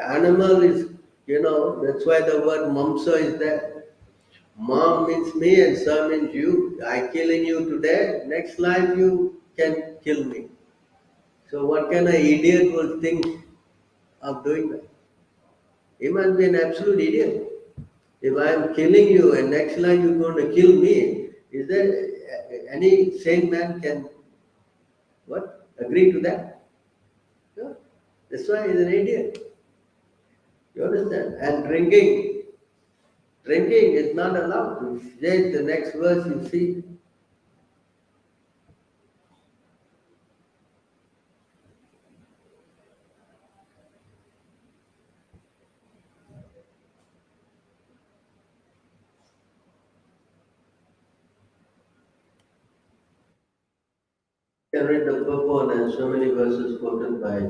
Animal is, that's why the word mamsa is there. Mom means me and sa means you. I killing you today, next life you can kill me. So what kind of idiot will think of doing that? He must be an absolute idiot. If I am killing you and next life you're going to kill me, is there any sane man can what? Agree to that? No. That's why he's an idiot. You understand? And drinking is not allowed. To say the next verse you see. You can read the purport and so many verses quoted by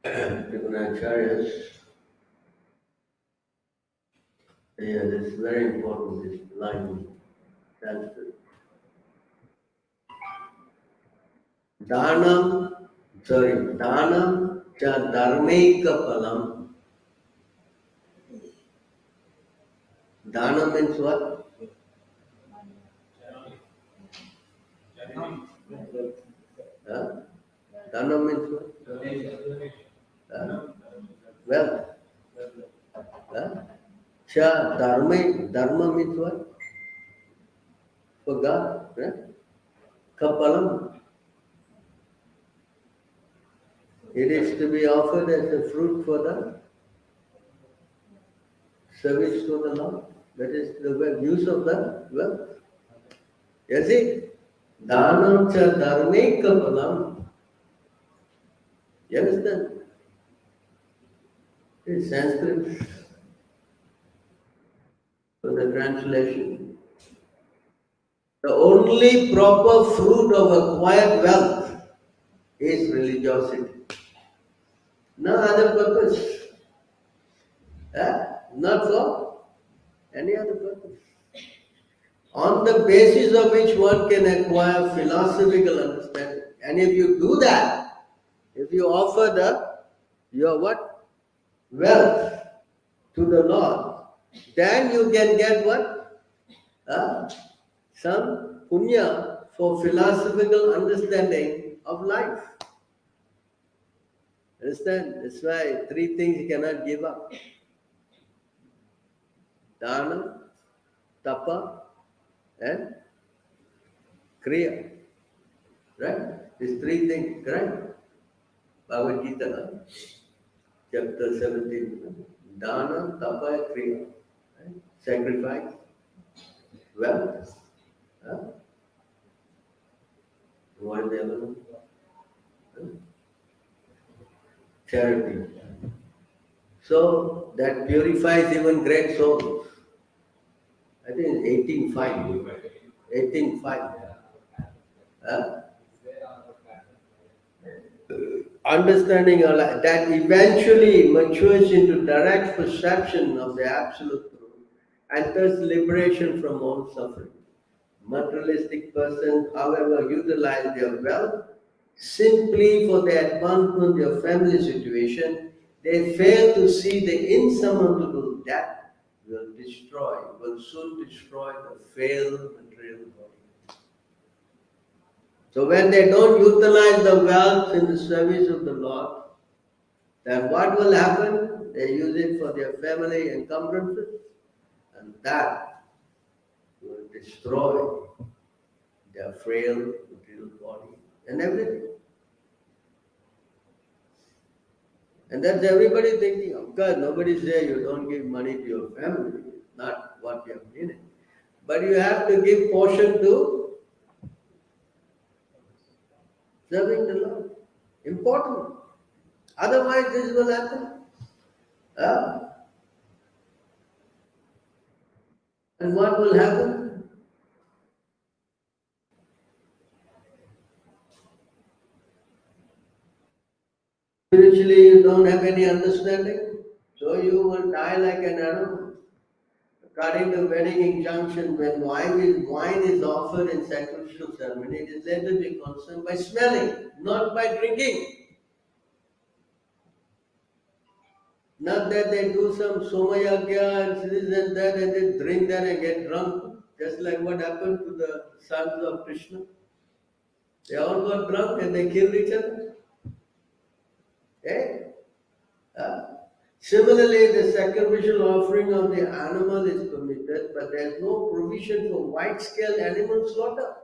Acharyas. Yeah, that's very important, this line transfer. Dhanam cha dharmeka palam. Dhanam means what? Huh? Dhanam means what? Huh? Wealth. Huh? Dharma means what? For God. Right? Kapalam. It is to be offered as a fruit for the service to the Lord. That is the use of the wealth. You see? Dhanam cha dharmeka palam. You understand? It's Sanskrit for the translation. The only proper fruit of acquired wealth is religiosity. No other purpose. Not for any other purpose. On the basis of which one can acquire philosophical understanding. And if you do that, if you offer your what? Wealth to the Lord, then you can get what? Some punya for philosophical understanding of life. Understand? That's why three things you cannot give up. Dana, tapa, and kriya. Right? These three things, correct? Bhagavad Gita, chapter 17. Dana, tapa, kriya. Right? Sacrifice, wealth. What is the other one? Charity. So that purifies even great souls. I think it's 18.5. 18.5. Understanding that eventually matures into direct perception of the absolute truth and thus liberation from all suffering. Materialistic persons, however, utilize their wealth simply for the advancement of their family situation. They fail to see the insurmountable debt will soon destroy the frail material body. So when they don't utilize the wealth in the service of the Lord, then what will happen? They use it for their family encumbrances, and that will destroy their frail material body and everything. And that's everybody thinking, of course, nobody say you don't give money to your family. It's not what you have meaning. But you have to give portion to serving the Lord. Important. Otherwise, this will happen. And what will happen? Spiritually, you don't have any understanding, so you will die like an animal. According to wedding injunction, when wine is offered in sacrificial ceremony, it is let to be consumed by smelling, not by drinking. Not that they do some somayagya and this and that and they drink that and get drunk, just like what happened to the sons of Krishna. They all got drunk and they killed each other. Eh? Similarly, the sacrificial offering of the animal is permitted, but there is no provision for wide-scale animal slaughter.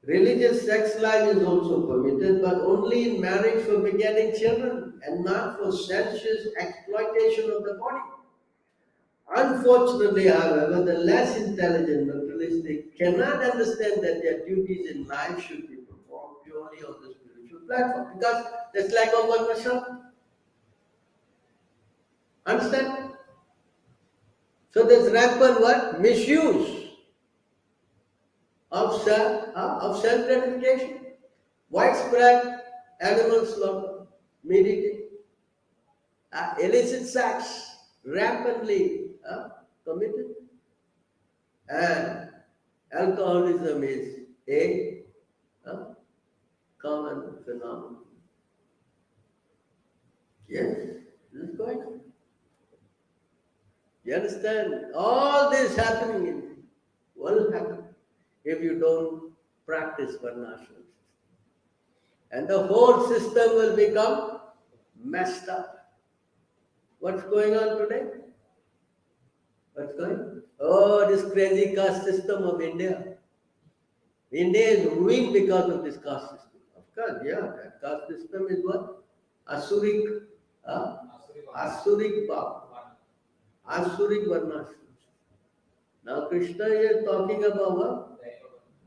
Religious sex life is also permitted, but only in marriage for begetting children and not for sensuous exploitation of the body. Unfortunately, however, the less intelligent materialistic cannot understand that their duties in life should be performed purely on the spiritual platform because that's like a VarnaAsrama. Understand? So there's rampant what? Misuse of self-gratification, widespread animal slaughter, meat eating, illicit sex, rampantly committed, and alcoholism is a common phenomenon. Yes, this is going on. You understand? All this happening will happen if you don't practice VarnaAsrama. And the whole system will become messed up. What's going on today? What's going on? Oh, this crazy caste system of India. India is ruined because of this caste system. Of course, yeah, that caste system is what? Asuric, Asuric Bhav, Asuric VarnaAsrama. Now Krishna is talking about what?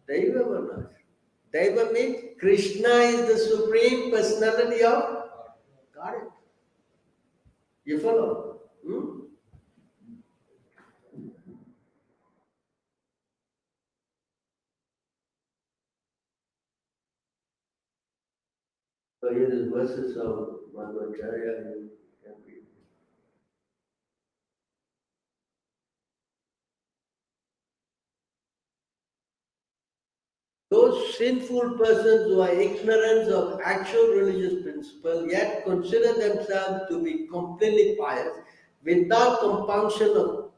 Daiva VarnaAsrama. Daiva means Krishna is the supreme personality of Godhead. You follow? So here is verses of Madhvacharya you can read. Those sinful persons who are ignorant of actual religious principle yet consider themselves to be completely pious without compunction of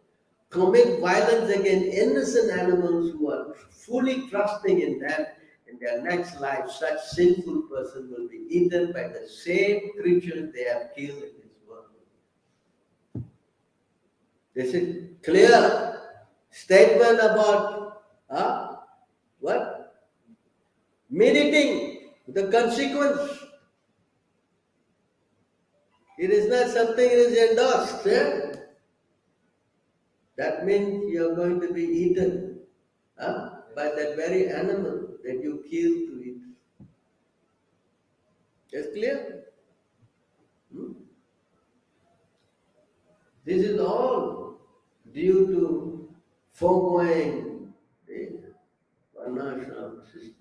commit violence against innocent animals who are fully trusting in them in their next life, such sinful person will be eaten by the same creatures they have killed in this world. This is clear statement about what? Meriting the consequence. It is not something that is endorsed. That means you are going to be eaten by that very animal that you kill to eat. That's clear? This is all due to foregoing the VarnaAsrama system.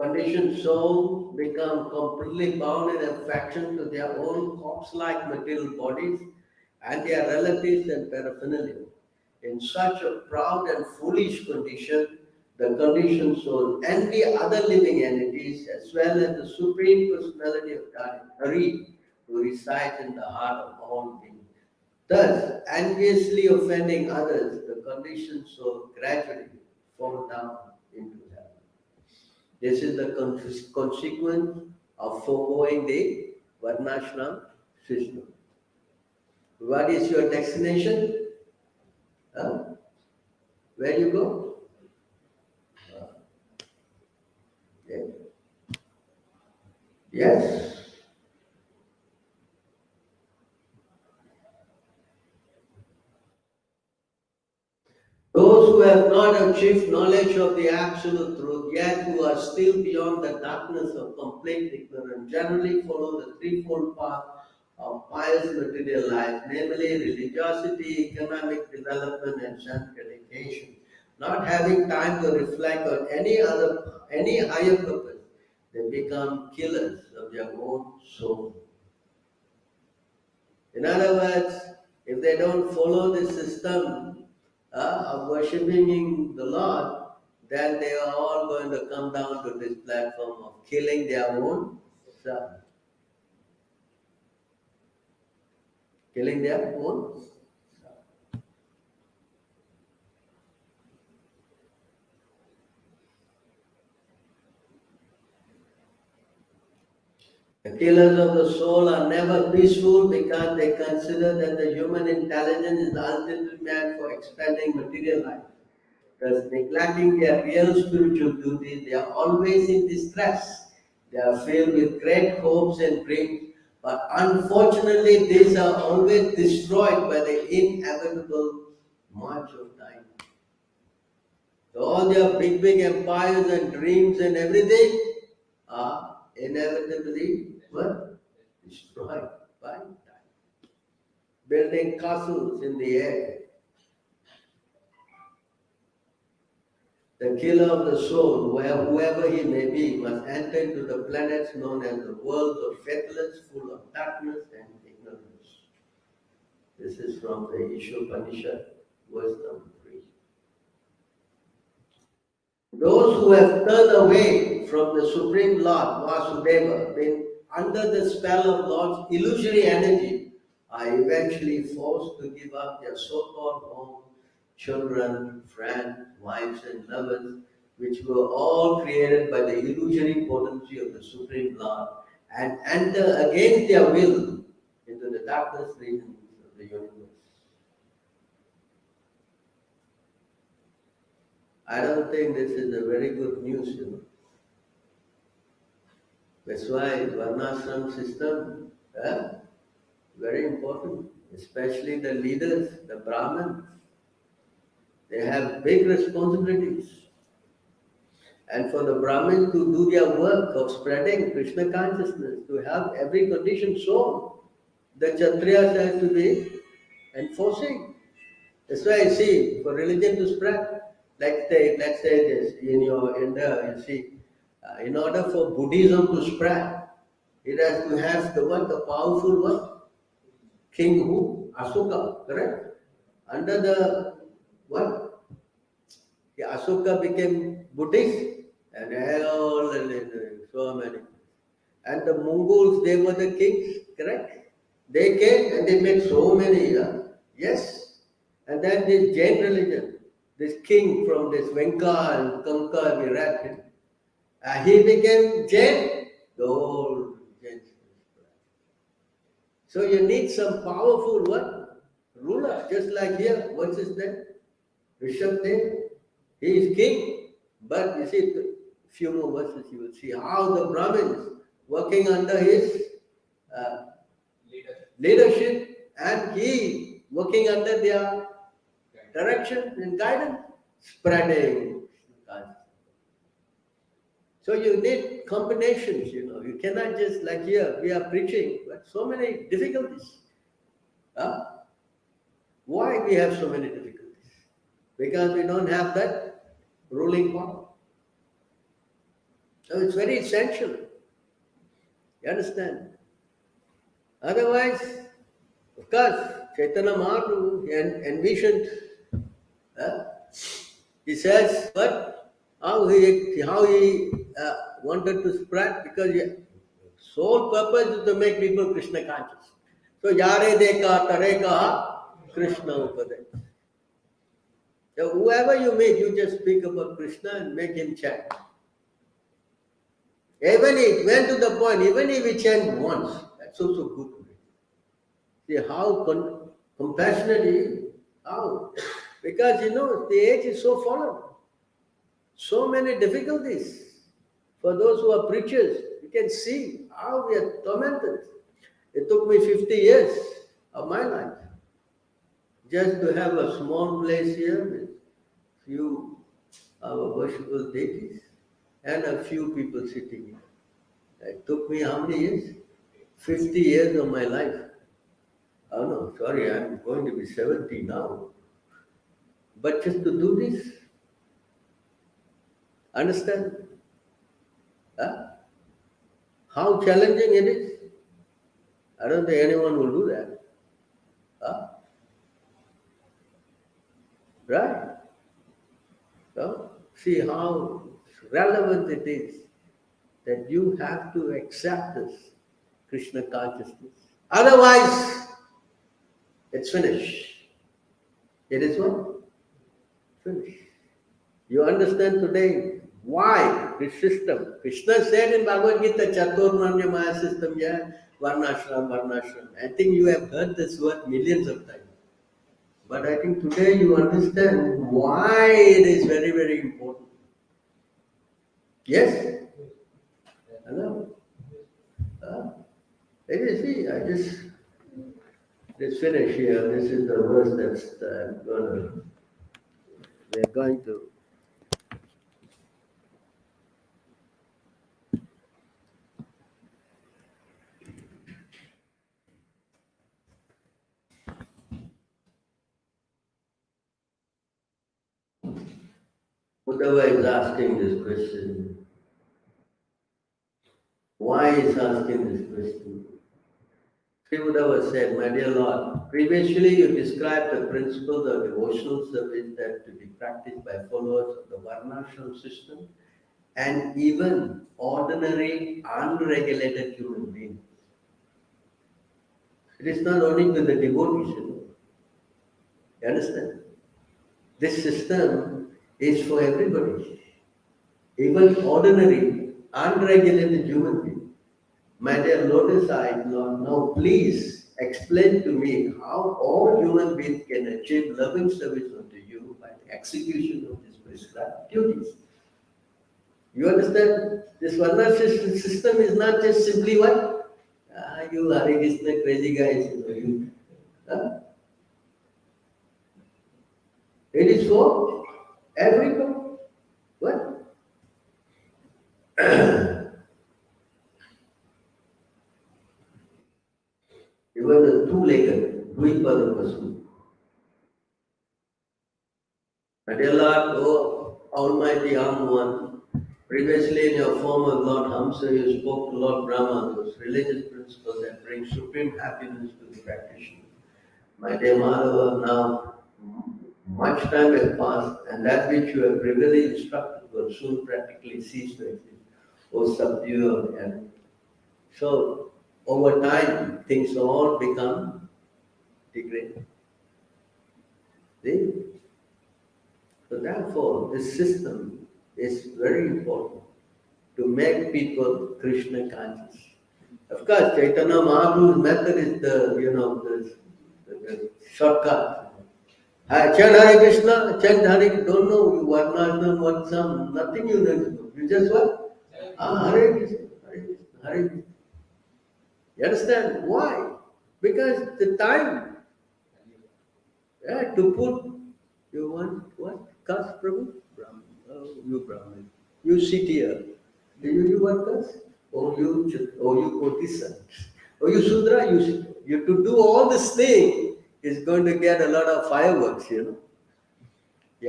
Conditioned souls become completely bound in affection to their own corpse-like material bodies and their relatives and paraphernalia. In such a proud and foolish condition, the conditioned soul envy other living entities as well as the Supreme Personality of God, Hari, who resides in the heart of all beings. Thus, enviously offending others, the conditioned soul gradually falls down into hell. This is the consequence of foregoing the VarnaAsrama system. What is your destination? Where you go? Yeah. Yes. Those who have not achieved knowledge of the absolute truth, yet who are still beyond the darkness of complete ignorance, generally follow the threefold path of pious material life, namely religiosity, economic development, and self-realization, not having time to reflect on any higher purpose, they become killers of their own soul. In other words, if they don't follow this system of worshipping the Lord, then they are all going to come down to this platform of killing their own self. Killing their own self. The killers of the soul are never peaceful because they consider that the human intelligence is ultimately meant for expanding material life. Thus, neglecting their real spiritual duties, they are always in distress. They are filled with great hopes and dreams, but unfortunately, these are always destroyed by the inevitable march of time. So all their big empires and dreams and everything are inevitably what? Destroyed by time. Building castles in the air. The killer of the soul, whoever he may be, must enter into the planets known as the worlds of faithless, full of darkness and ignorance. This is from the Ishopanishad, verse number 3. Those who have turned away from the Supreme Lord, Vasudeva, been under the spell of Lord's illusory energy, are eventually forced to give up their so-called home, children, friends, wives, and lovers, which were all created by the illusory potency of the Supreme Lord, and enter against their will into the darkness regions of the universe. I don't think this is a very good news, That's why VarnaAsrama system, very important, especially the leaders, the Brahmins. They have big responsibilities. And for the Brahmins to do their work of spreading Krishna consciousness, to help every conditioned soul, the Kshatriyas have to be enforcing. That's why I see, for religion to spread, let's say this, in India, you see, in order for Buddhism to spread, it has to have the powerful what? King who? Asoka, correct? Under the what? The Asoka became Buddhist, and all so many. And the Mongols, they were the kings, correct? They came and they made so many, yes. And then this Jain religion, this king from this Venka and Kanka, we read, he became Jain, the whole Jain. So you need some powerful what? Ruler, just like here. What's his name? Rishabdev. He is king. But you see, few more verses you will see how the Brahmins working under his leadership, and he working under their direction and guidance, spreading. So you need combinations, You cannot just like here, we are preaching, but so many difficulties. Why we have so many difficulties? Because we don't have that ruling power. So it's very essential. You understand? Otherwise, of course, Chaitanya Mahaprabhu envisioned, he says, but how he wanted to spread, because sole purpose is to make people Krishna conscious. So yare deka tare kaha Krishna upadech. So whoever you meet, you just speak about Krishna and make him chant. Even it went to the point, even if we chant once, that's also good to me. See how compassionate he is. How? Because the age is so fallen. So many difficulties. For those who are preachers, you can see how we are tormented. It took me 50 years of my life just to have a small place here with few our worshipful deities and a few people sitting here. It took me how many years? 50 years of my life Oh no, sorry, I'm going to be 70 now. But just to do this, understand? Huh? How challenging it is? I don't think anyone will do that. Huh? Right? So, see how relevant it is that you have to accept this Krishna consciousness. Otherwise, it's finished. It is what? Finished. You understand today why this system. Krishna said in Bhagavad Gita, Chaturmanya Maya system, yeah, VarnaAsrama, VarnaAsrama. I think you have heard this word millions of times. But I think today you understand why it is very, very important. Yes? Hello? See, I just finish here. This is the verse that's we're going to. Whoever is asking this question, why is asking this question? Sri Uddhava said, my dear Lord, previously you described the principles of devotional service that to be practiced by followers of the Varnashram system and even ordinary, unregulated human beings. It is not only to the devotees, you understand? This system is for everybody, even ordinary, unregulated human beings. My dear Lotus Eyed Lord, now please explain to me how all human beings can achieve loving service unto you by the execution of these prescribed duties. You understand? This Varna system is not just simply what? You Hare Krishna crazy guys, huh? It is for everybody. What? Even the two-legged, Dvipada Vasu. My dear Lord, O Almighty Armed One, previously in your form of Lord Hamsa, you spoke to Lord Brahma, those religious principles that bring supreme happiness to the practitioner. My dear Madhava, now much time has passed, and that which you have previously instructed will soon practically cease to exist. O subdue and so over time things all become degraded. See? So therefore, this system is very important to make people Krishna conscious. Of course, Chaitanya Mahaprabhu's method is the shortcut. Chant Hare Krishna, chant Hare, don't know you Varnashram, what some, nothing you know. You just what? Hare Krishna, Hare Krishna, Hare Krishna. You understand? Why? Because the time to put, you want what? Caste, Prabhu? Brahmin. Oh, you Brahmin. You sit here. You want caste? You courtesan. Oh, you Sundar, you sit. You to do all this thing is going to get a lot of fireworks, You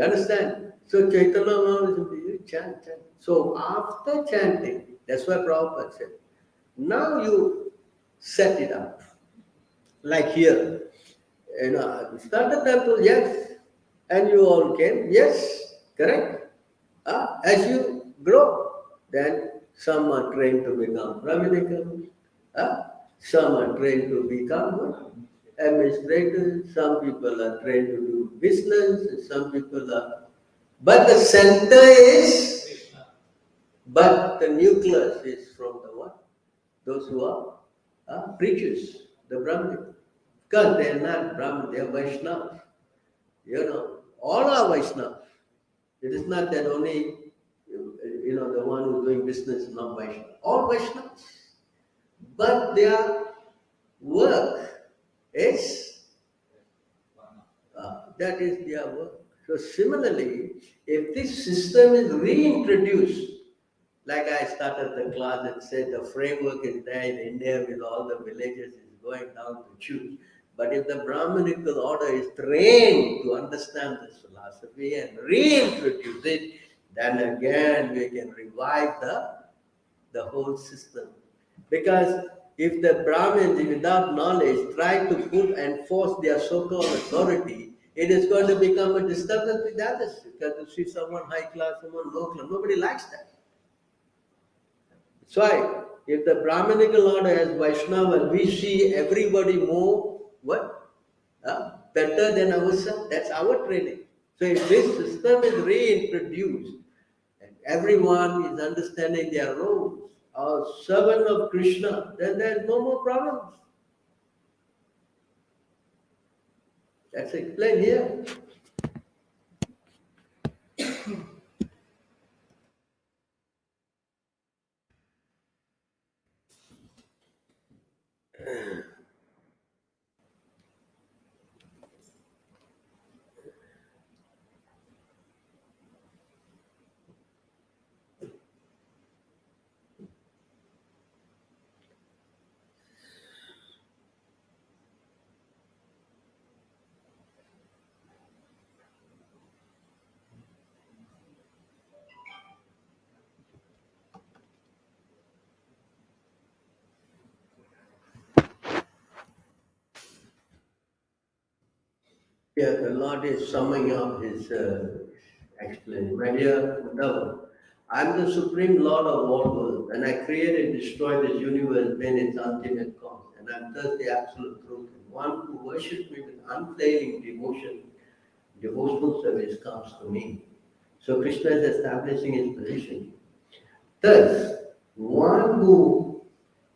understand? So Chaitanya Mahaprabhu, you chant. So after chanting, that's why Prabhupada said, now you set it up. Like here. Start the temple, yes. And you all came, yes, correct. As you grow, then some are trained to become Brahminical, some are trained to become what? Administrators, some people are trained to do business, some people are. But the center is, but the nucleus is from the what? Those who are preachers, the Brahmins. Because they are not Brahmin, they are Vaishnavas. All are Vaishnavas. It is not that only, the one who is doing business is not Vaishnava. All Vaishnavas. But their work is, that is their work. So similarly, if this system is reintroduced, like I started the class and said the framework is there in India with all the villages is going down to choose. But if the Brahminical order is trained to understand this philosophy and reintroduce it, then again we can revive the whole system. Because if the Brahmins, without knowledge, try to put and force their so-called authority, it is going to become a disturbance with others. Because you see someone high class, someone low class, nobody likes that. That's why, if the Brahminical order as Vaishnava, we see everybody more, what? Better than ourselves. That's our training. So if this system is reintroduced, and everyone is understanding their roles, a servant of Krishna, then there's no more problems. That's explained here. Here the Lord is summing up his explanation. Right here, no. I'm the supreme Lord of all worlds, and I created and destroyed this universe in its ultimate cause. And I'm thus the absolute truth. And one who worships me with unfailing devotional service comes to me. So Krishna is establishing his position. Thus, one who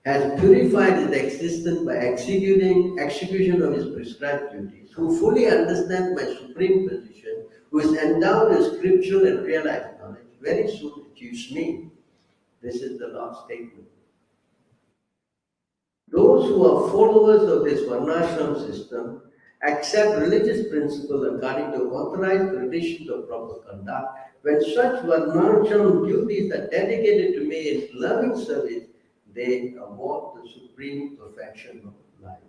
has purified his existence by execution of his prescribed duties, who fully understands my supreme position, who is endowed with scriptural and realized knowledge, very soon achieves me. This is the Lord's statement. Those who are followers of this VarnaAsrama system accept religious principles according to authorized traditions of proper conduct. When such VarnaAsrama duties are dedicated to me in loving service, they award the supreme perfection of life.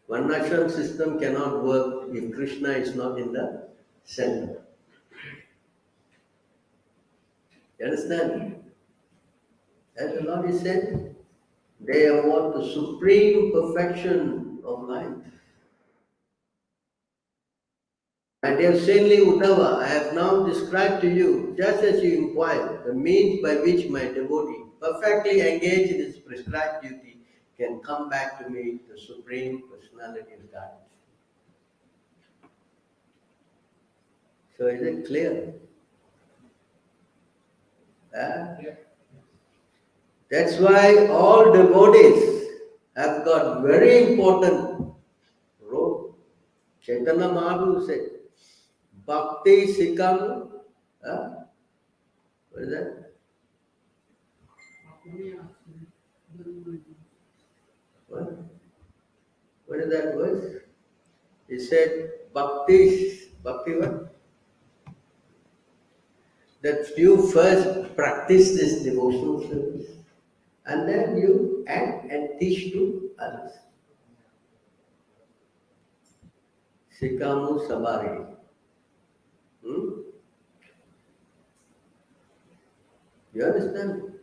VarnaAsrama system cannot work if Krishna is not in the center. You understand? As the Lord is said, they award the supreme perfection of life. My dear saintly Uddhava, I have now described to you, just as you inquired, the means by which my devotee, perfectly engaged in his prescribed duty, can come back to me, the Supreme Personality of Godhead. So is it clear? Yeah. That's why all devotees have got very important role. Chaitanya Mahaprabhu said, Bhakti Sikam, what is that? What? What is that verse? He said, Bhakti what? That you first practice this devotional service and then you act and teach to others. Sikamu Sabari. You understand?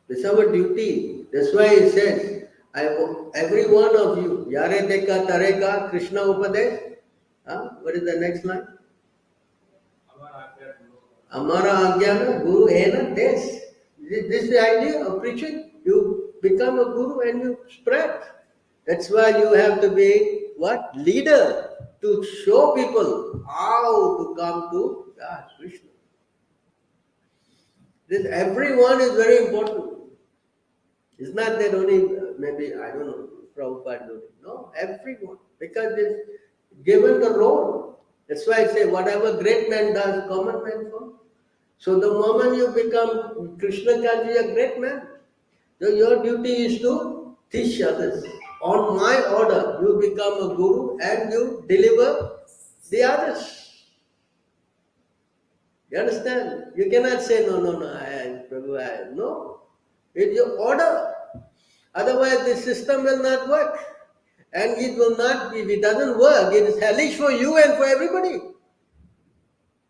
This is our duty. That's why he says, every one of you, Yare Deka Tareka Krishna Upadesh. What is the next line? Amara Ajnana Guru Ena Des. This is the idea of preaching. You become a guru and you spread. That's why you have to be what? Leader, to show people how to come to Krishna. This everyone is very important. It's not that only maybe, I don't know, Prabhupada doing it. No, everyone. Because it's given the role. That's why I say whatever great man does, common man follow. So the moment you become Krishna Kanji, a great man. So your duty is to teach others. On my order, you become a guru and you deliver the others. You understand? You cannot say, no, no. It's your order. Otherwise, the system will not work. And it will not, if it doesn't work, it is hellish for you and for everybody.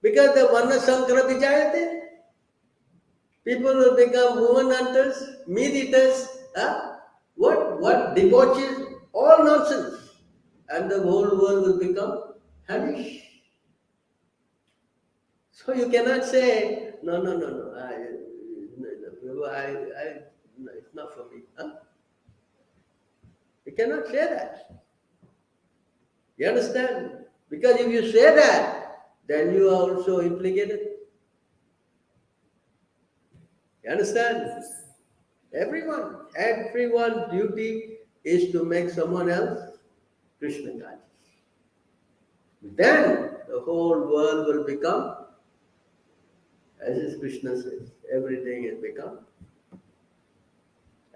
Because the Varna Sankara Vijayate, people will become woman hunters, meat eaters, what debauches, all nonsense. And the whole world will become hellish. So you cannot say, no, it's not for me. You cannot say that. You understand? Because if you say that, then you are also implicated. You understand? Everyone's duty is to make someone else Krishna conscious. Then the whole world will become, as Krishna says, everything has become.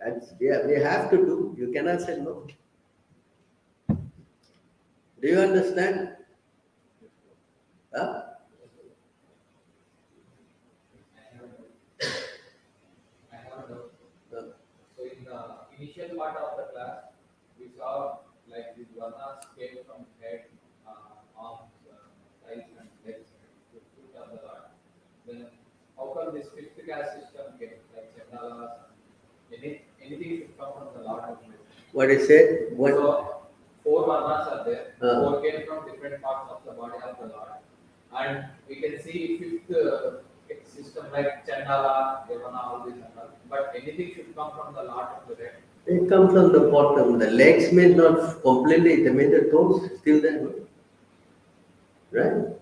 And we have to do. You cannot say no. Do you understand? Huh? I have a doubt. So in the initial part of the class, we saw like these varnas came from head, arms, eyes, and legs to foot of the Lord. Then how come this fifth caste system came, like chandalas? Anything should come from the Lord. What is it? What? So 4 varnas are there. 4 came from different parts of the body of the Lord, and we can see fifth system like Chandala, Devana, all these and all. But anything should come from the Lord of the head. They come from the bottom. The legs may not completely, they made the toes still there. Right?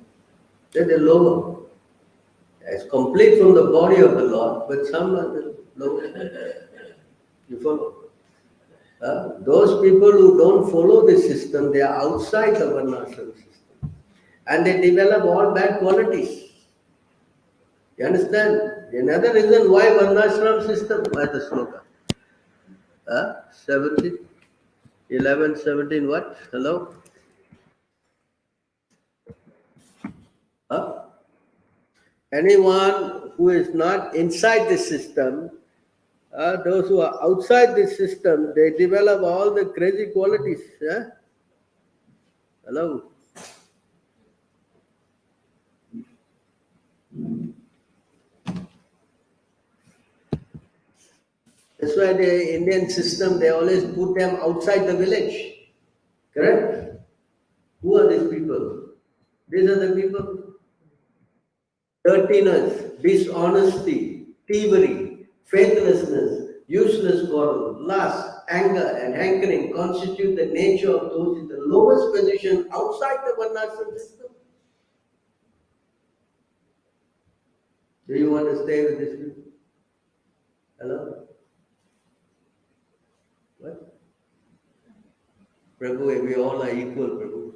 They're the lower. It's complete from the body of the Lord, but some are the lower. You follow? Those people who don't follow the system, they are outside the VarnaAsrama system. And they develop all bad qualities. You understand? Another reason why VarnaAsrama system, why the sloka? 17, 11, 17, what? Hello? Anyone who is not inside the system, those who are outside the system, they develop all the crazy qualities. Hello? That's why the Indian system, they always put them outside the village. Correct? Who are these people? These are the people. Dirtiness, dishonesty, thievery, faithlessness, useless quarrel, lust, anger, and hankering constitute the nature of those in the lowest position outside the VarnaAsrama system. Do you want to stay with these people? Hello? What? Prabhu, we all are equal, Prabhu.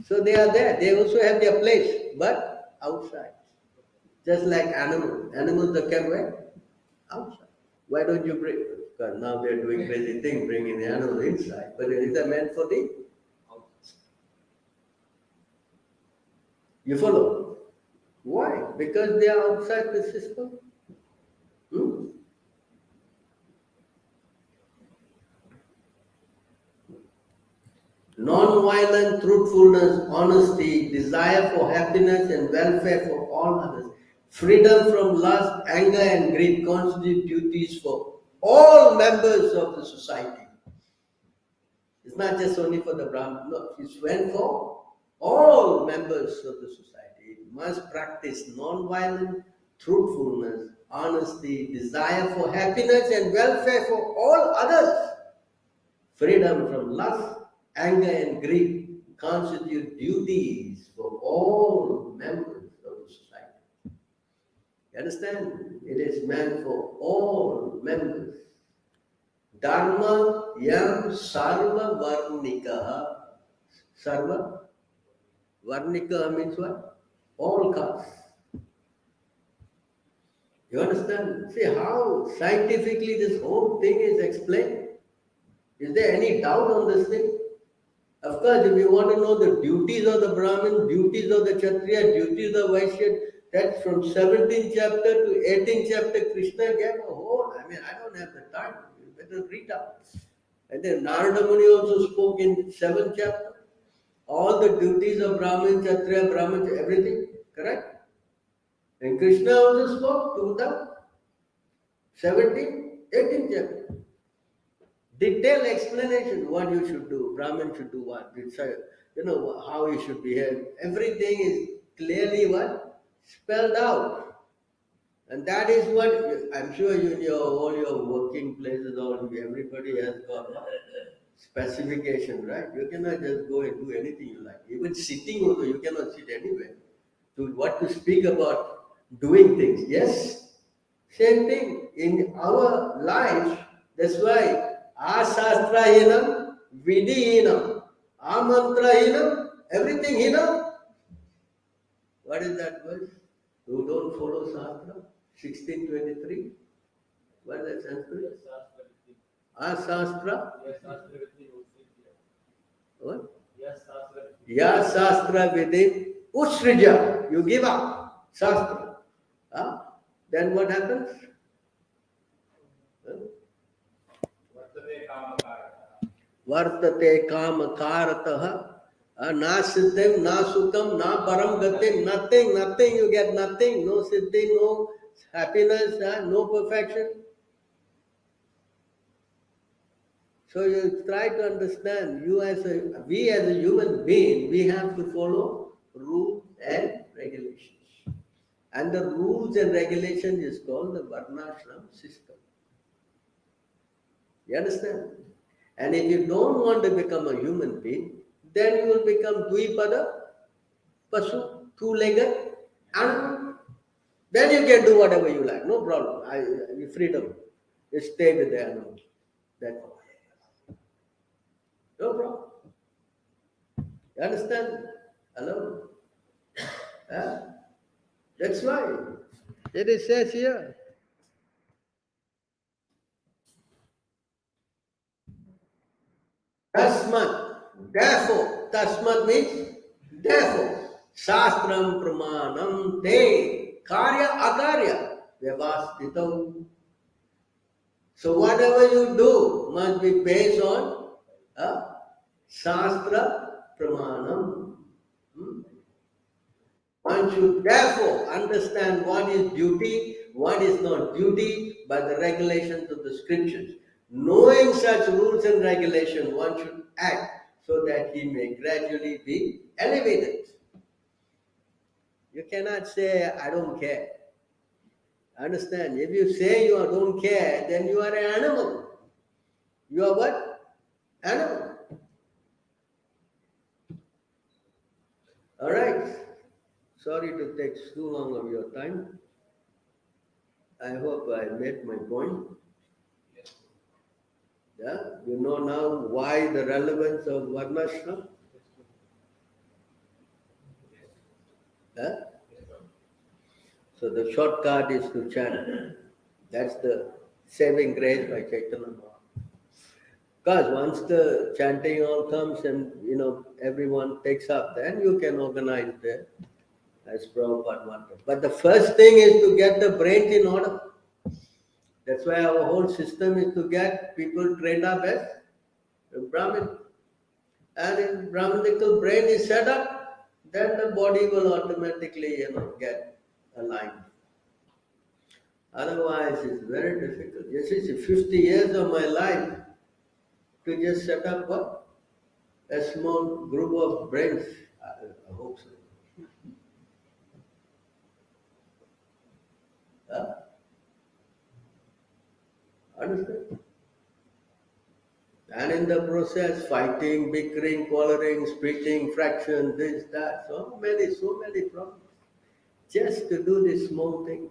So they are there. They also have their place, but outside. Just like animals. Animals are kept where? Outside. Why don't you bring? Because now they are doing crazy things, bringing the animals inside. But it is meant for the outside. You follow? Why? Because they are outside the system. Non-violent truthfulness, honesty, desire for happiness and welfare for all others, freedom from lust, anger and greed constitute duties for all members of the society. It's not just only for the Brahmin, no, it's meant for all members of the society. It must practice non-violent truthfulness, honesty, desire for happiness and welfare for all others, freedom from lust, anger and greed constitute duties for all members of the society. You understand? It is meant for all members. Dharma yam sarva varnika. Sarva varnika means what? All castes. You understand? See how scientifically this whole thing is explained? Is there any doubt on this thing? Of course, if you want to know the duties of the Brahmin, duties of the Kshatriya, duties of the Vaishya, That's from 17th chapter to 18th chapter. Krishna gave a whole. I mean, I don't have the time. You better read up. And then Narada Muni also spoke in 7th chapter. All the duties of Brahmin, Kshatriya, Brahmin, everything. Correct? And Krishna also spoke to the 17th, 18th chapter. Detailed explanation what you should do. Brahmin should do what. How you should behave. Everything is clearly what? Spelled out. And that is what I'm sure you in all your working places, everybody has got specification, right? You cannot just go and do anything you like. Even sitting also, you cannot sit anywhere. To what to speak about doing things. Yes, same thing in our life. That's why asastra hinam, vidhi hinam, amantra hinam, everything hinam. What is that verse? Who don't follow Shastra? 1623. What is that Sanskrit? Asastra? What? Ya Shastra Vidhi Usrija. You give up Shastra. Then what happens? Vartate kama karataha. Na siddhim, na sukam, na param gatim, nothing, you get nothing, no siddhi, no happiness, no perfection. So you try to understand, we as a human being, we have to follow rules and regulations. And the rules and regulations is called the VarnaAsrama system. You understand? And if you don't want to become a human being, then you will become Dvipada, Pasu, two-legged animal. Then you can do whatever you like, no problem. Freedom. You stay with the animal. That's all. No problem. You understand? Hello? That's why it says here. Tasmat, therefore, tasmat means therefore, Shastram Pramanam Te Karya Akarya Vyavasthitam. So whatever you do must be based on Shastra Pramanam. One should therefore understand what is duty, what is not duty by the regulations of the scriptures. Knowing such rules and regulations, one should act so that he may gradually be elevated. You cannot say, I don't care. Understand? If you say you don't care, then you are an animal. You are what? Animal. All right. Sorry to take too long of your time. I hope I made my point. Yeah, you know now why the relevance of VarnaAsrama? Yeah? So the shortcut is to chant. That's the saving grace by Chaitanya Mahaprabhu. Because once the chanting all comes and everyone takes up, then you can organize there as Prabhupada wanted. But the first thing is to get the brains in order. That's why our whole system is to get people trained up as Brahmin. And if Brahminical brain is set up, then the body will automatically, get aligned. Otherwise, it's very difficult. Yes, it's 50 years of my life to just set up what? A small group of brains. I hope so. Understand? And in the process, fighting, bickering, quarreling, splitting, fraction, this, that, so many problems. Just to do this small thing.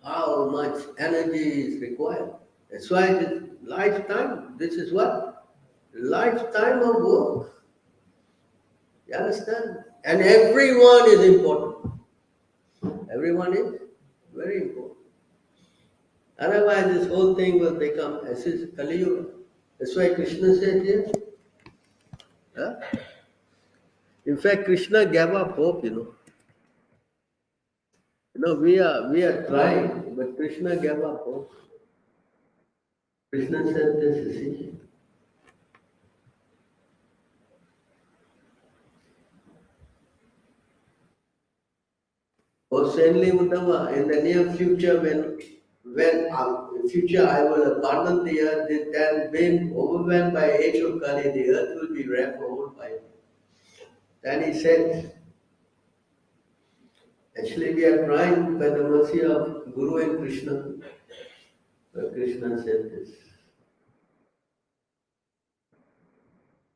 How much energy is required? That's why this lifetime, this is what? Lifetime of work. You understand? And everyone is important. Everyone is very important. Otherwise, this whole thing will become as is Kali Yuga. That's why Krishna said here. In fact, Krishna gave up hope, No, we are trying, but Krishna gave up. Oh. Krishna said this, you see. Oh, saintly Uddhava, in the near future, when future I will abandon the earth, then being overwhelmed by age of Kali, the earth will be wrapped over by it. Then he said, actually we are trying by the mercy of Guru and Krishna. But Krishna said this.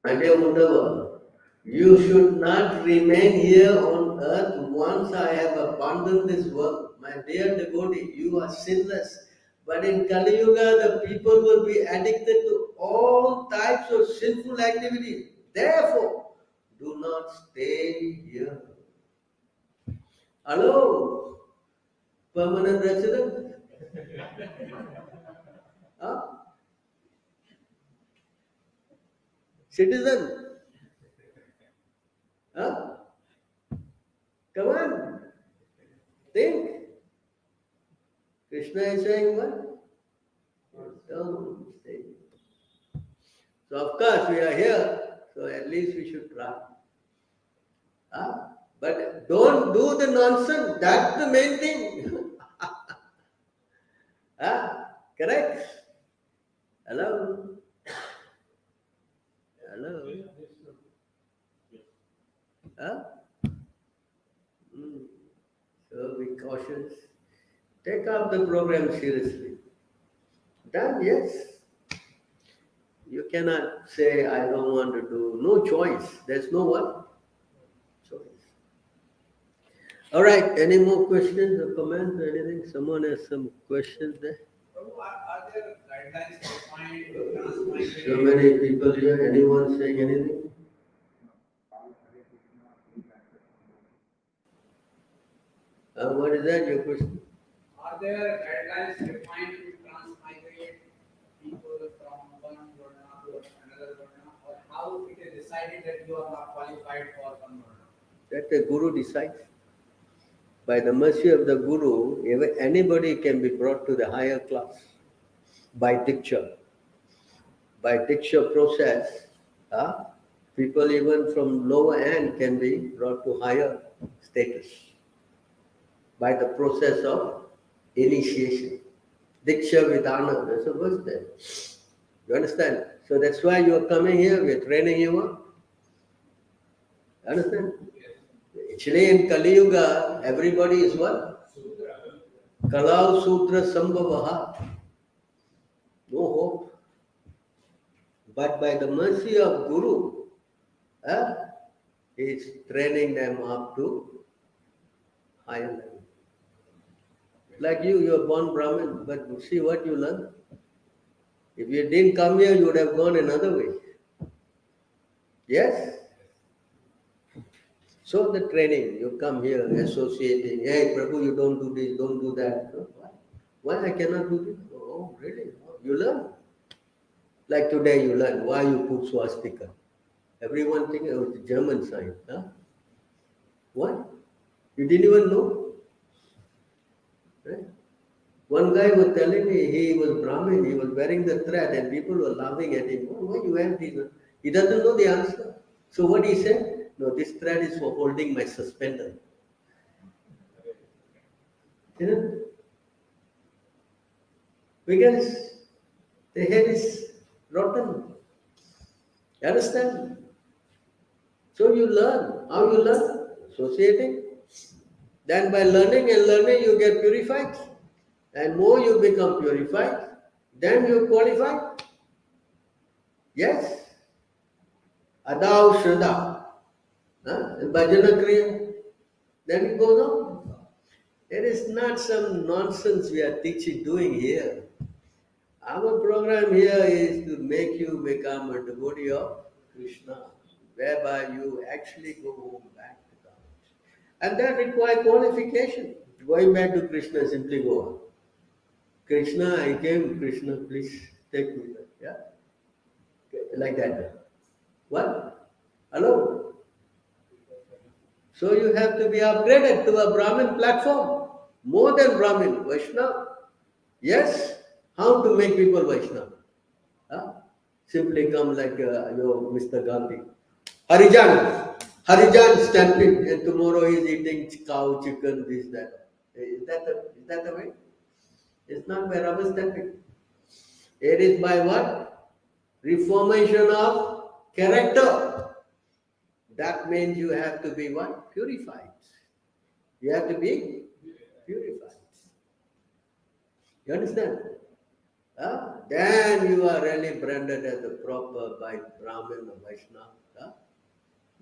My dear Uddhava, you should not remain here on earth once I have abandoned this work. My dear devotee, you are sinless. But in Kali Yuga, the people will be addicted to all types of sinful activities. Therefore, do not stay here. Hello, permanent resident? Huh? Citizen? Huh? Come on, think. Krishna is saying what? Don't stay. So of course we are here, so at least we should try. Huh? But don't do the nonsense, that's the main thing. Huh? Correct? Hello? Hello? Huh? So be cautious. Take up the program seriously. Then yes. You cannot say, I don't want to do. No choice. There's no what? Choice. All right. Any more questions or comments or anything? Someone has some questions there? Are there guidelines defined to transmigrate? So many people here. Anyone saying anything? What is that, your question? Are there guidelines defined to transmigrate people from one Varna to another Varna, or how it is decided that you are not qualified for one Varna? That the Guru decides. By the mercy of the Guru, anybody can be brought to the higher class by Diksha. By Diksha process, people even from lower end can be brought to higher status by the process of initiation. Diksha Vidana, there's a verse there. You understand? So that's why you are coming here, we are training you up. Understand? Actually in Kali Yuga, everybody is what? Kalau Sutra Sambhavaha. No hope. But by the mercy of Guru, he is training them up to higher level. Like you are born Brahmin, but see what you learn. If you didn't come here, you would have gone another way. Yes? So the training, you come here associating, hey Prabhu, you don't do this, don't do that. Why I cannot do this? Oh, really? You learn. Like today you learn why you put swastika. Everyone thinks it's a German sign. Huh? What? You didn't even know? Right? One guy was telling me he was Brahmin, he was wearing the thread and people were laughing at him. Why you wear this? He doesn't know the answer. So what he said? No, this thread is for holding my suspender. You know? Because the head is rotten. You understand? So you learn. How you learn? Associating. Then by learning and learning you get purified. And more you become purified, then you qualify. Yes. Adau Shraddha. And Bhajana Kriya. Then it goes on. It is not some nonsense we are doing here. Our program here is to make you become a devotee of Krishna, whereby you actually go home back to God. And that requires qualification. Going back to Krishna, simply go on. Krishna, I came, Krishna, please take me back. Yeah? Like that. What? Hello? So you have to be upgraded to a Brahmin platform. More than Brahmin, Vaishnava. Yes, how to make people Vaishnava? Huh? Simply come like Mr. Gandhi. Harijan stamping, and tomorrow he's eating cow, chicken, this, that. Is that the way? It's not by rubber stamping. It is by what? Reformation of character. That means you have to be what? Purified. You have to be purified. You understand? Then you are really branded as a proper by Brahmin or Vaishnava.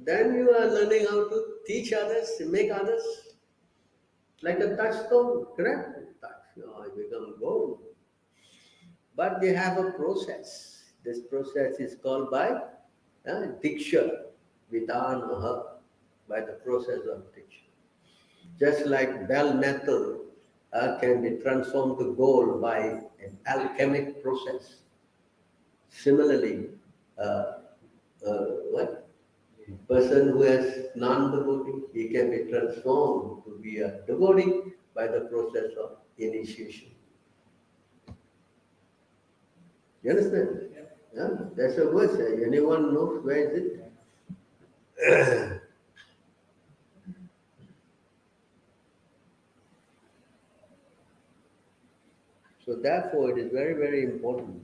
Then you are learning how to teach others, make others like a touchstone, correct? Touch, you become gold. But they have a process. This process is called by diksha, vidanaha, by the process of diksha. Just like bell metal can be transformed to gold by an alchemic process. Similarly, what? Person who has non-devotee, he can be transformed to be a devotee by the process of initiation. You understand? Yeah, that's a verse. Anyone knows where is it? So therefore, it is very, very important.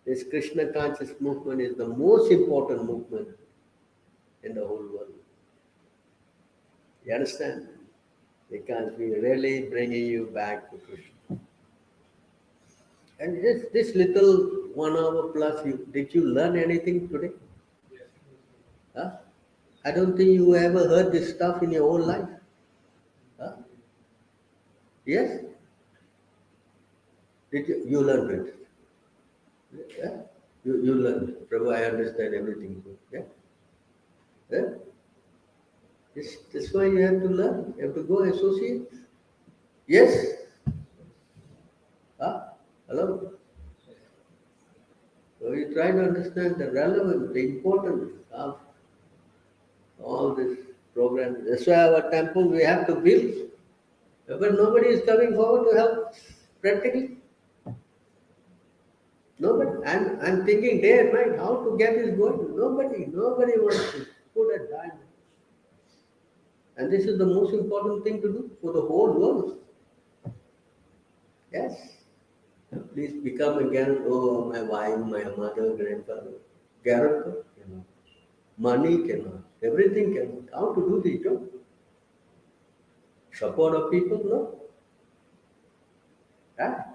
This Krishna conscious movement is the most important movement in the whole world. You understand? Because we are really bringing you back to Krishna. And this little 1 hour plus, did you learn anything today? Huh? I don't think you ever heard this stuff in your whole life. Huh? Yes? Did you learned it? Yeah? You learned. Prabhu, I understand everything. Yeah? Yeah? This why you have to learn. You have to go associate. Yes? Huh? Hello? So you try to understand the relevance, the importance of all this program. That's why our temple we have to build. But nobody is coming forward to help practically. Nobody. I'm thinking day and night how to get this going. Nobody wants to put a dime. And this is the most important thing to do for the whole world. Yes. Please become again, my wife, my mother, grandfather. Guarantor cannot. Money cannot. Everything cannot. How to do this job? Support of people? No. Right?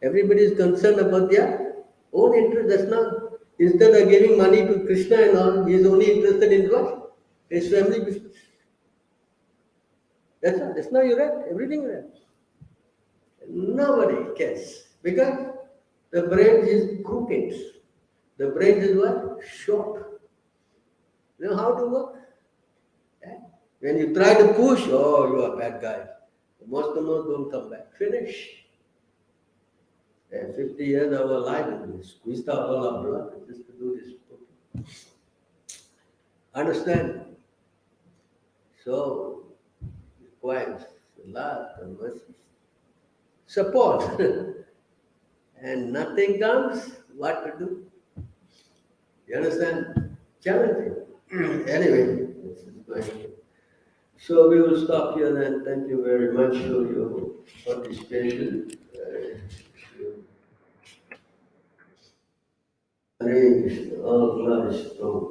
Everybody is concerned about their own interest. That's not. Instead of giving money to Krishna and all, he is only interested in what? His family business. That's all. That's not you right. Everything right. Nobody cares. Because the brain is crooked. The brain is what? Short. You know how to work? Yeah? When you try to push, oh, you are a bad guy. Most of them don't come back. Finish. 50 years of our life, we squeezed out all our blood just to do this. Understand? So, requires love and mercy. Support. And nothing comes, what to do? You understand? Challenging. Anyway, this is going. So we will stop here then. Thank you very much for your participation. Hare Krishna, all glories to